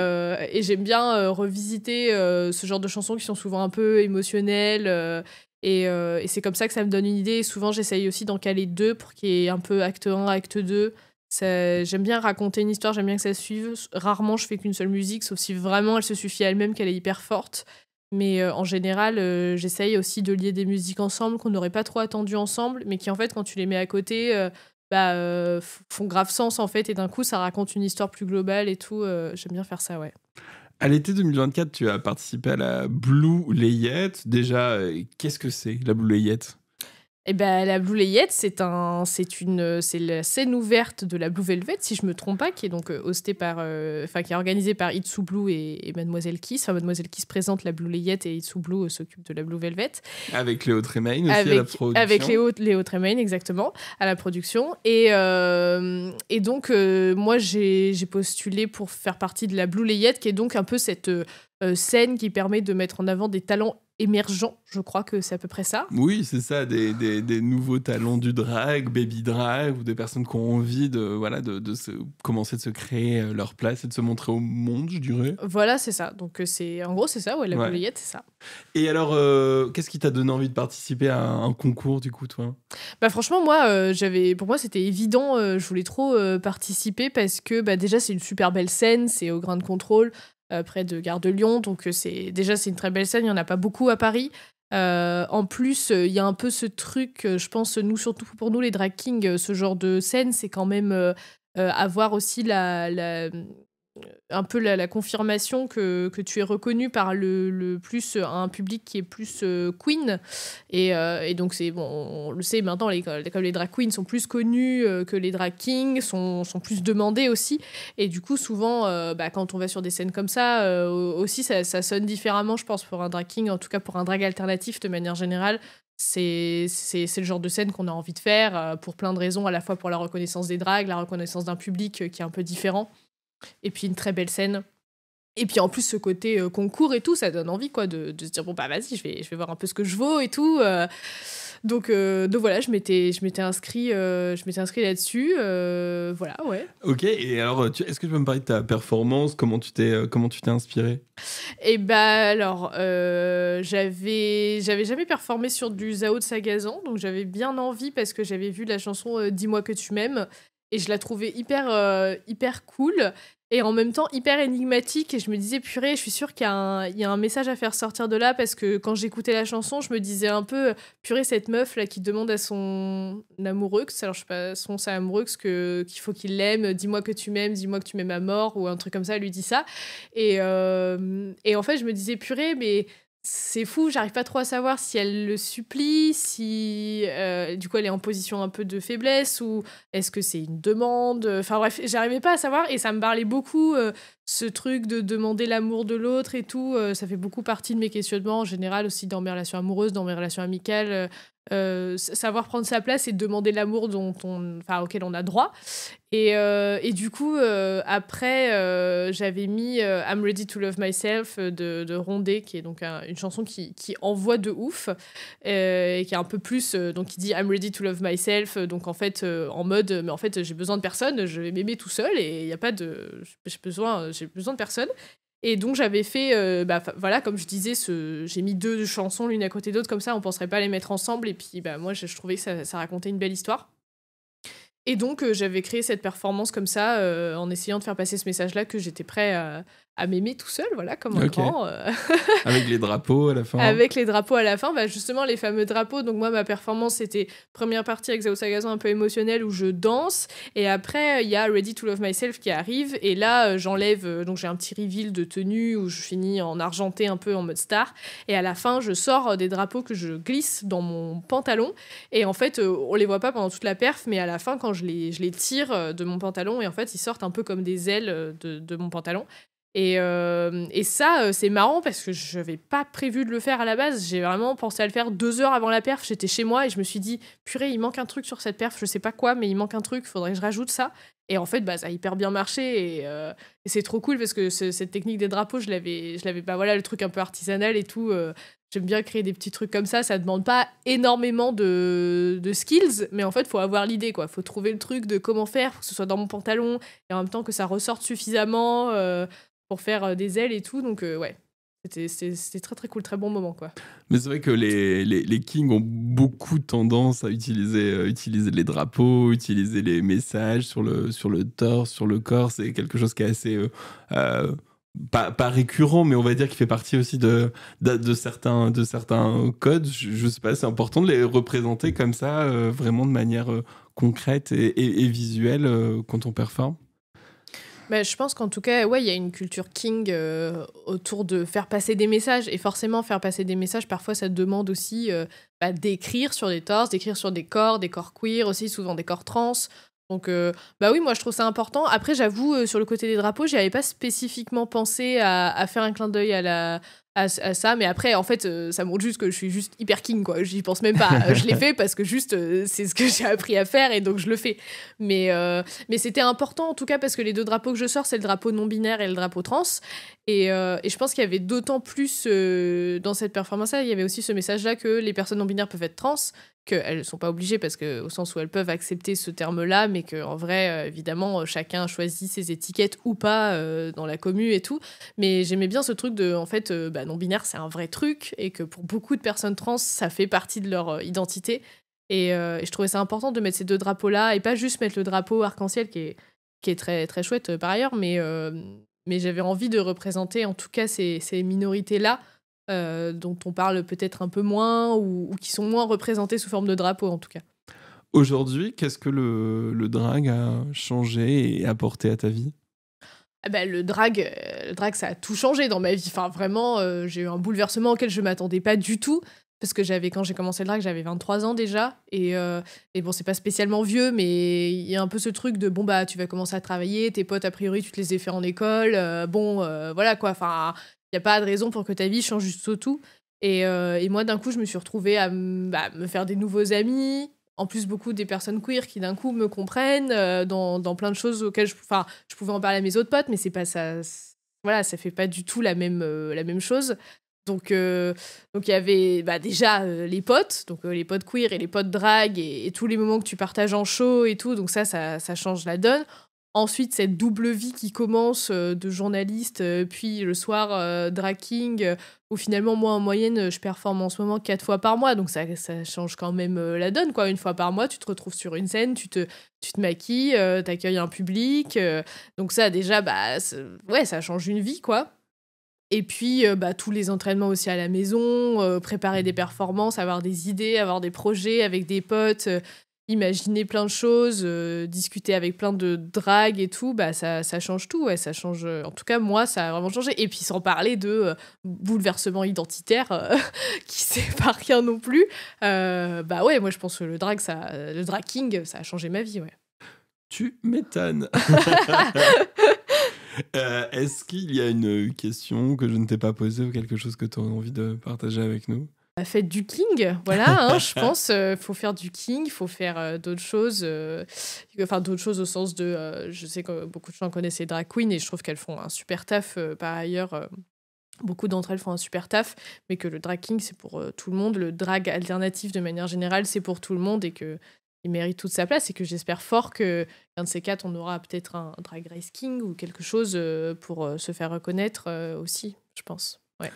j'aime bien revisiter ce genre de chansons qui sont souvent un peu émotionnelles, et c'est comme ça que ça me donne une idée. Et souvent j'essaye aussi d'en caler 2 pour qu'il y ait un peu acte 1, acte 2. J'aime bien raconter une histoire, j'aime bien que ça suive. Rarement, je fais qu'une seule musique, sauf si vraiment elle se suffit à elle-même, qu'elle est hyper forte. Mais en général, j'essaye aussi de lier des musiques ensemble qu'on n'aurait pas trop attendues ensemble, mais qui, en fait, quand tu les mets à côté, font grave sens, en fait. Et d'un coup, ça raconte une histoire plus globale et tout. J'aime bien faire ça, ouais. À l'été 2024, tu as participé à la Blue Layette. Déjà, qu'est-ce que c'est, la Blue Layette ? Eh ben, la Blue Layette, c'est la scène ouverte de la Blue Velvet, si je me trompe pas, qui est donc qui est organisée par Itsu Blue et Mademoiselle Kiss. Enfin, Mademoiselle Kiss présente la Blue Layette et Itsu Blue s'occupe de la Blue Velvet. Avec Léo Tremaine aussi à la production. Avec Léo Tremaine, exactement, à la production. Et donc, moi, j'ai postulé pour faire partie de la Blue Layette, qui est donc un peu cette scène qui permet de mettre en avant des talents émergents, je crois que c'est à peu près ça. Oui, c'est ça, des nouveaux talents du drag, baby drag, ou des personnes qui ont envie de commencer de se créer leur place et de se montrer au monde, je dirais. Voilà, c'est ça. Donc, en gros, c'est ça, ouais, la Blue Layette, c'est ça. Et alors, qu'est-ce qui t'a donné envie de participer à un concours, du coup, toi ? Bah, franchement, moi, pour moi, c'était évident, je voulais trop participer parce que, déjà, c'est une super belle scène, c'est au Grand Contrôle, près de Gare de Lyon, donc c'est une très belle scène, il n'y en a pas beaucoup à Paris. En plus, il y a un peu ce truc, je pense, surtout pour nous les drag kings, ce genre de scène, c'est quand même avoir aussi un peu la confirmation que tu es reconnu par le plus un public qui est plus queen et donc c'est bon, on le sait maintenant, comme les drag queens sont plus connus que les drag kings, sont plus demandés aussi, et du coup souvent quand on va sur des scènes comme ça aussi ça sonne différemment, je pense, pour un drag king, en tout cas pour un drag alternatif de manière générale. C'est le genre de scène qu'on a envie de faire pour plein de raisons, à la fois pour la reconnaissance des drags, la reconnaissance d'un public qui est un peu différent, et puis une très belle scène. Et puis en plus ce côté concours et tout, ça donne envie quoi de se dire bon bah vas-y, je vais voir un peu ce que je vaux et tout. Donc voilà, je m'étais inscrit là-dessus. Voilà, ouais. Ok, et alors est-ce que tu peux me parler de ta performance, comment tu t'es inspiré ? Et bah alors j'avais jamais performé sur du Zao de Sagazan, donc j'avais bien envie parce que j'avais vu la chanson Dis-moi que tu m'aimes et je la trouvais hyper cool. Et en même temps hyper énigmatique, et je me disais purée, je suis sûre qu'il y a un message à faire sortir de là, parce que quand j'écoutais la chanson, je me disais un peu purée, cette meuf là qui demande à son amoureux, alors je sais pas, sa amoureux qu'il faut qu'il l'aime, dis-moi que tu m'aimes à mort, ou un truc comme ça, elle lui dit ça, et en fait je me disais purée, mais c'est fou, j'arrive pas trop à savoir si elle le supplie, si du coup elle est en position un peu de faiblesse, ou est-ce que c'est une demande. Enfin bref, j'arrivais pas à savoir, et ça me parlait beaucoup, ce truc de demander l'amour de l'autre et tout. Ça fait beaucoup partie de mes questionnements en général, aussi dans mes relations amoureuses, dans mes relations amicales. Savoir prendre sa place et demander l'amour auquel on a droit. Et du coup, après, j'avais mis I'm Ready to Love Myself de Rondé, qui est donc une chanson qui envoie de ouf, et qui est un peu plus, donc qui dit I'm Ready to Love Myself, donc en fait, en mode, mais en fait, j'ai besoin de personne, je vais m'aimer tout seul, et il n'y a pas de. J'ai besoin de personne. Et donc j'avais fait, voilà, comme je disais, j'ai mis 2 chansons l'une à côté d'autre, comme ça on penserait pas les mettre ensemble, et puis moi je trouvais que ça racontait une belle histoire. Et donc j'avais créé cette performance comme ça, en essayant de faire passer ce message-là, que j'étais prêt à m'aimer tout seul, voilà, comme un grand. Avec les drapeaux à la fin. Avec les drapeaux à la fin, justement les fameux drapeaux. Donc moi, ma performance, c'était première partie avec Zao Sagazan un peu émotionnelle, où je danse, et après il y a Ready to Love Myself qui arrive, et là j'enlève, donc j'ai un petit reveal de tenue où je finis en argenté un peu en mode star, et à la fin je sors des drapeaux que je glisse dans mon pantalon, et en fait on les voit pas pendant toute la perf, mais à la fin quand je les tire de mon pantalon, et en fait ils sortent un peu comme des ailes de mon pantalon. Et ça, c'est marrant parce que je n'avais pas prévu de le faire à la base. J'ai vraiment pensé à le faire 2 heures avant la perf. J'étais chez moi et je me suis dit, purée, il manque un truc sur cette perf, je sais pas quoi, mais il manque un truc, il faudrait que je rajoute ça. Et en fait, ça a hyper bien marché, et c'est trop cool parce que cette technique des drapeaux, je l'avais voilà, le truc un peu artisanal et tout. J'aime bien créer des petits trucs comme ça demande pas énormément de skills, mais en fait, faut avoir l'idée, quoi. Faut trouver le truc de comment faire pour que ce soit dans mon pantalon et en même temps que ça ressorte suffisamment pour faire des ailes et tout. Donc, ouais, C'était très très cool, très bon moment quoi. Mais c'est vrai que les kings ont beaucoup tendance à utiliser les drapeaux, utiliser les messages sur le torse, sur le corps. C'est quelque chose qui est assez pas récurrent, mais on va dire qu'il fait partie aussi de certains codes. Je sais pas, c'est important de les représenter comme ça, vraiment de manière concrète et visuelle quand on performe. Bah, je pense qu'en tout cas, ouais, il y a une culture king autour de faire passer des messages. Et forcément, faire passer des messages, parfois, ça demande aussi d'écrire sur des torses, d'écrire sur des corps queer aussi, souvent des corps trans. Donc, bah oui, moi, je trouve ça important. Après, j'avoue, sur le côté des drapeaux, j'y avais pas spécifiquement pensé à faire un clin d'œil à ça. Mais après, en fait, ça montre juste que je suis juste hyper king, quoi. J'y pense même pas. Je l'ai fait parce que juste, c'est ce que j'ai appris à faire et donc je le fais. Mais c'était important, en tout cas, parce que les 2 drapeaux que je sors, c'est le drapeau non-binaire et le drapeau trans. Et je pense qu'il y avait d'autant plus dans cette performance-là, il y avait aussi ce message-là que les personnes non-binaires peuvent être trans, qu'elles ne sont pas obligées parce que, au sens où elles peuvent accepter ce terme-là, mais qu'en vrai, évidemment, chacun choisit ses étiquettes ou pas dans la commu et tout. Mais j'aimais bien ce truc de, en fait, non-binaire, c'est un vrai truc et que pour beaucoup de personnes trans, ça fait partie de leur identité. Et je trouvais ça important de mettre ces 2 drapeaux-là et pas juste mettre le drapeau arc-en-ciel qui est très, très chouette par ailleurs, mais j'avais envie de représenter en tout cas ces minorités-là dont on parle peut-être un peu moins ou qui sont moins représentées sous forme de drapeau en tout cas. Aujourd'hui, qu'est-ce que le drag a changé et apporté à ta vie ? Le drag, ça a tout changé dans ma vie. Enfin, vraiment, j'ai eu un bouleversement auquel je ne m'attendais pas du tout. Parce que quand j'ai commencé le drag, j'avais 23 ans déjà. Et bon, c'est pas spécialement vieux, mais il y a un peu ce truc de bon, bah, tu vas commencer à travailler, tes potes, a priori, tu te les as fait en école. Voilà quoi. Enfin, il n'y a pas de raison pour que ta vie change juste tout. Et moi, d'un coup, je me suis retrouvée à me faire des nouveaux amis. En plus, beaucoup des personnes queer qui, d'un coup, me comprennent dans plein de choses auxquelles je pouvais en parler à mes autres potes, mais c'est pas ça. Voilà, ça fait pas du tout la même chose. Donc il y avait déjà les potes, donc les potes queer et les potes drag et tous les moments que tu partages en show et tout, donc ça change la donne. Ensuite, cette double vie qui commence de journaliste, puis le soir drag king, où finalement, moi, en moyenne, je performe en ce moment 4 fois par mois, donc ça change quand même la donne, quoi. 1 fois par mois, tu te retrouves sur une scène, tu te maquilles, t'accueilles un public, donc ça, déjà, ça change une vie, quoi. Et puis, tous les entraînements aussi à la maison, préparer des performances, avoir des idées, avoir des projets avec des potes, imaginer plein de choses, discuter avec plein de dragues et tout, ça change tout, ouais, ça change. En tout cas, moi, ça a vraiment changé. Et puis, sans parler de bouleversement identitaire qui c'est pas rien non plus. Ouais, moi, je pense que le drag king, ça a changé ma vie, ouais. Tu m'étonnes. Est-ce qu'il y a une question que je ne t'ai pas posée ou quelque chose que tu aurais envie de partager avec nous ? Faites du king, voilà, je pense. Faut faire du king, il faut faire d'autres choses. D'autres choses au sens de... je sais que beaucoup de gens connaissent les drag queens et je trouve qu'elles font un super taf par ailleurs. Beaucoup d'entre elles font un super taf, mais que le drag king, c'est pour tout le monde. Le drag alternatif, de manière générale, c'est pour tout le monde et qu'il mérite toute sa place et que j'espère fort qu'un de ces 4, on aura peut-être un drag race king ou quelque chose pour se faire reconnaître aussi, je pense. Ouais.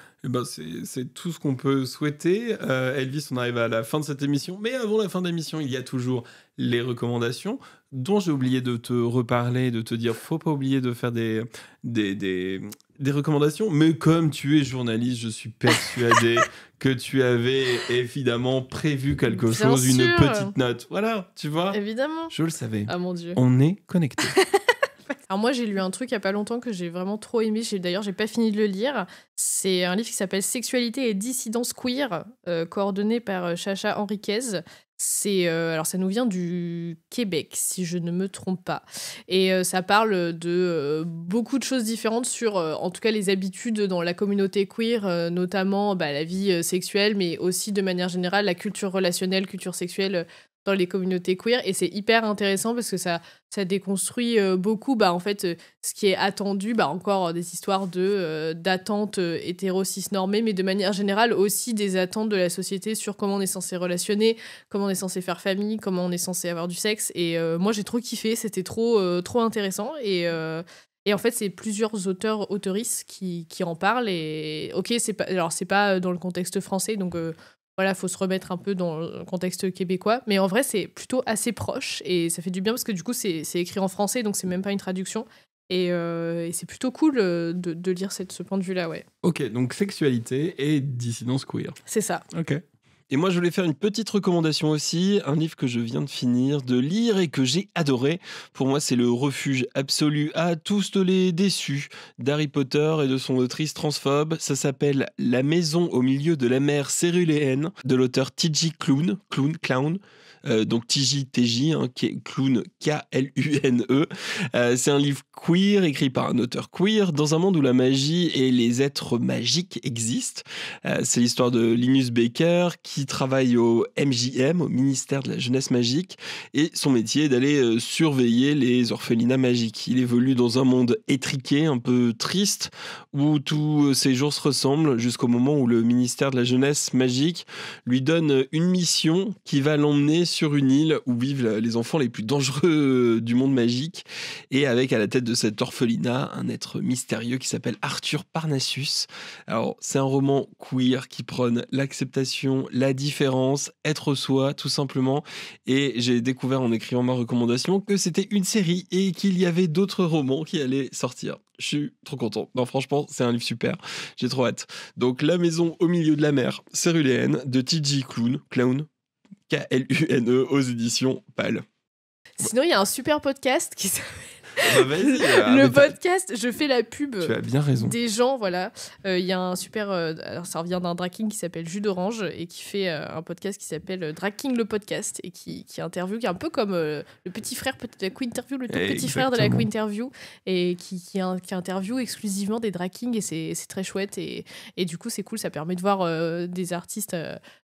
C'est tout ce qu'on peut souhaiter. Elvis, on arrive à la fin de cette émission. Mais avant la fin de l'émission, il y a toujours les recommandations dont j'ai oublié de te reparler, de te dire faut pas oublier de faire des recommandations. Mais comme tu es journaliste, je suis persuadé que tu avais évidemment prévu quelque chose, sûr. Une petite note. Voilà, tu vois. Évidemment. Je le savais. Ah mon Dieu. On est connectés. Alors moi, j'ai lu un truc il y a pas longtemps que j'ai vraiment trop aimé. D'ailleurs, j'ai pas fini de le lire. C'est un livre qui s'appelle Sexualité et dissidence queer, coordonné par Chacha Henriquez. Alors ça nous vient du Québec, si je ne me trompe pas. Et ça parle de beaucoup de choses différentes sur, en tout cas, les habitudes dans la communauté queer, notamment la vie sexuelle, mais aussi de manière générale la culture relationnelle, culture sexuelle dans les communautés queer. Et c'est hyper intéressant parce que ça déconstruit beaucoup en fait ce qui est attendu, encore des histoires d'attentes hétéro-cis-normées, mais de manière générale aussi des attentes de la société sur comment on est censé relationner, comment on est censé faire famille, comment on est censé avoir du sexe. Et moi j'ai trop kiffé, c'était trop intéressant et Et en fait, c'est plusieurs auteuristes qui en parlent. Et ok, c'est pas dans le contexte français, donc voilà, faut se remettre un peu dans le contexte québécois. Mais en vrai, c'est plutôt assez proche et ça fait du bien parce que du coup, c'est écrit en français, donc c'est même pas une traduction. Et c'est plutôt cool de lire ce point de vue-là, ouais. Ok, donc sexualité et dissidence queer. C'est ça. Ok. Et moi, je voulais faire une petite recommandation aussi, un livre que je viens de finir de lire et que j'ai adoré. Pour moi, c'est le refuge absolu à tous les déçus d'Harry Potter et de son autrice transphobe. Ça s'appelle La maison au milieu de la mer céruléenne de l'auteur T.J. Clown. Donc TJ, qui est Clown, K-L-U-N-E. C'est un livre queer, écrit par un auteur queer, dans un monde où la magie et les êtres magiques existent. C'est l'histoire de Linus Baker, qui travaille au MJM, au ministère de la Jeunesse Magique, et son métier est d'aller surveiller les orphelinats magiques. Il évolue dans un monde étriqué, un peu triste, où tous ses jours se ressemblent, jusqu'au moment où le ministère de la Jeunesse Magique lui donne une mission qui va l'emmener sur une île où vivent les enfants les plus dangereux du monde magique, et avec à la tête de cet orphelinat un être mystérieux qui s'appelle Arthur Parnassus. Alors c'est un roman queer qui prône l'acceptation, la différence, être soi tout simplement, et j'ai découvert en écrivant ma recommandation que c'était une série et qu'il y avait d'autres romans qui allaient sortir. Je suis trop content. Non, franchement, c'est un livre super. J'ai trop hâte. Donc, La maison au milieu de la mer céruléenne de T.J. Clown, K-L-U-N-E, aux éditions PAL. Sinon, il y a un super podcast qui s'appelle... Bah vas-y, le podcast, je fais la pub tu as bien raison. des gens, voilà. Il y a un super... alors, ça revient d'un drag king qui s'appelle Jus d'Orange et qui fait un podcast qui s'appelle Drag King le podcast et qui interview, qui est un peu comme le petit frère de la Quinterview, le tout petit frère de la Quinterview, et qui interview exclusivement des drag kings, et c'est très chouette. Et du coup, c'est cool, ça permet de voir des artistes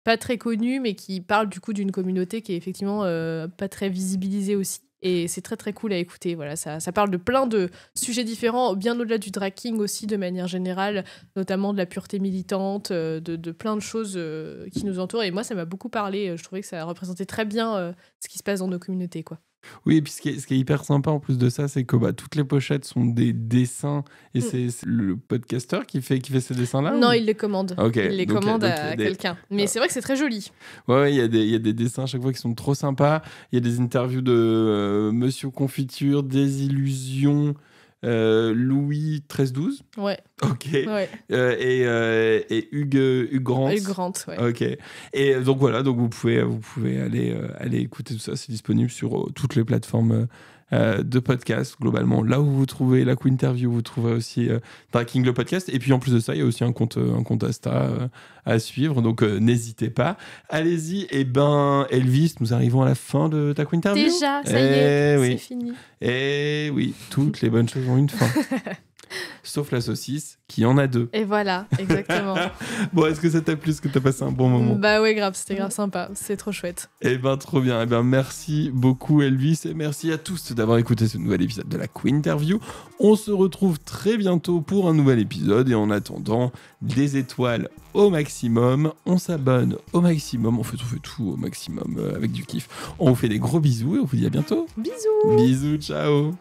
pas très connus, mais qui parlent du coup d'une communauté qui est effectivement pas très visibilisée aussi. Et c'est très très cool à écouter. Voilà, ça parle de plein de sujets différents, bien au-delà du drag king aussi, de manière générale, notamment de la pureté militante, de plein de choses qui nous entourent. Et moi, ça m'a beaucoup parlé. Je trouvais que ça représentait très bien ce qui se passe dans nos communautés, quoi. Oui, et puis ce qui est hyper sympa en plus de ça, c'est que toutes les pochettes sont des dessins, et c'est le podcasteur qui fait ces dessins-là. Non, ou... il les commande. Okay, il les commande à quelqu'un. Mais c'est vrai que c'est très joli. Ouais, il y a des dessins à chaque fois qui sont trop sympas. Il y a des interviews de Monsieur Confiture, Désillusion, Louis 13-12. Ouais. Ok. Ouais. Et Hugues Grant. Hugues Grant, ouais. Ok. Et donc voilà, donc vous pouvez aller écouter tout ça. C'est disponible sur toutes les plateformes de podcast globalement. Là où vous trouvez la Quinterview, vous trouverez aussi Drag King le podcast. Et puis en plus de ça, il y a aussi un compte Insta à suivre. Donc n'hésitez pas. Allez-y. Et Elvis, nous arrivons à la fin de ta Quinterview. Déjà, ça y est, oui. c'est fini. Et oui, toutes les bonnes choses ont une fin. Sauf la saucisse, qui en a deux. Et voilà, exactement. Bon, est-ce que ça t'a plu? Est-ce que t'as passé un bon moment? Bah ouais, grave, c'était grave sympa. C'est trop chouette. Trop bien. Merci beaucoup, Elvis, et merci à tous d'avoir écouté ce nouvel épisode de la Quinterview. On se retrouve très bientôt pour un nouvel épisode, et en attendant, des étoiles au maximum, on s'abonne au maximum, on fait tout au maximum avec du kiff. On vous fait des gros bisous et on vous dit à bientôt. Bisous. Bisous, ciao.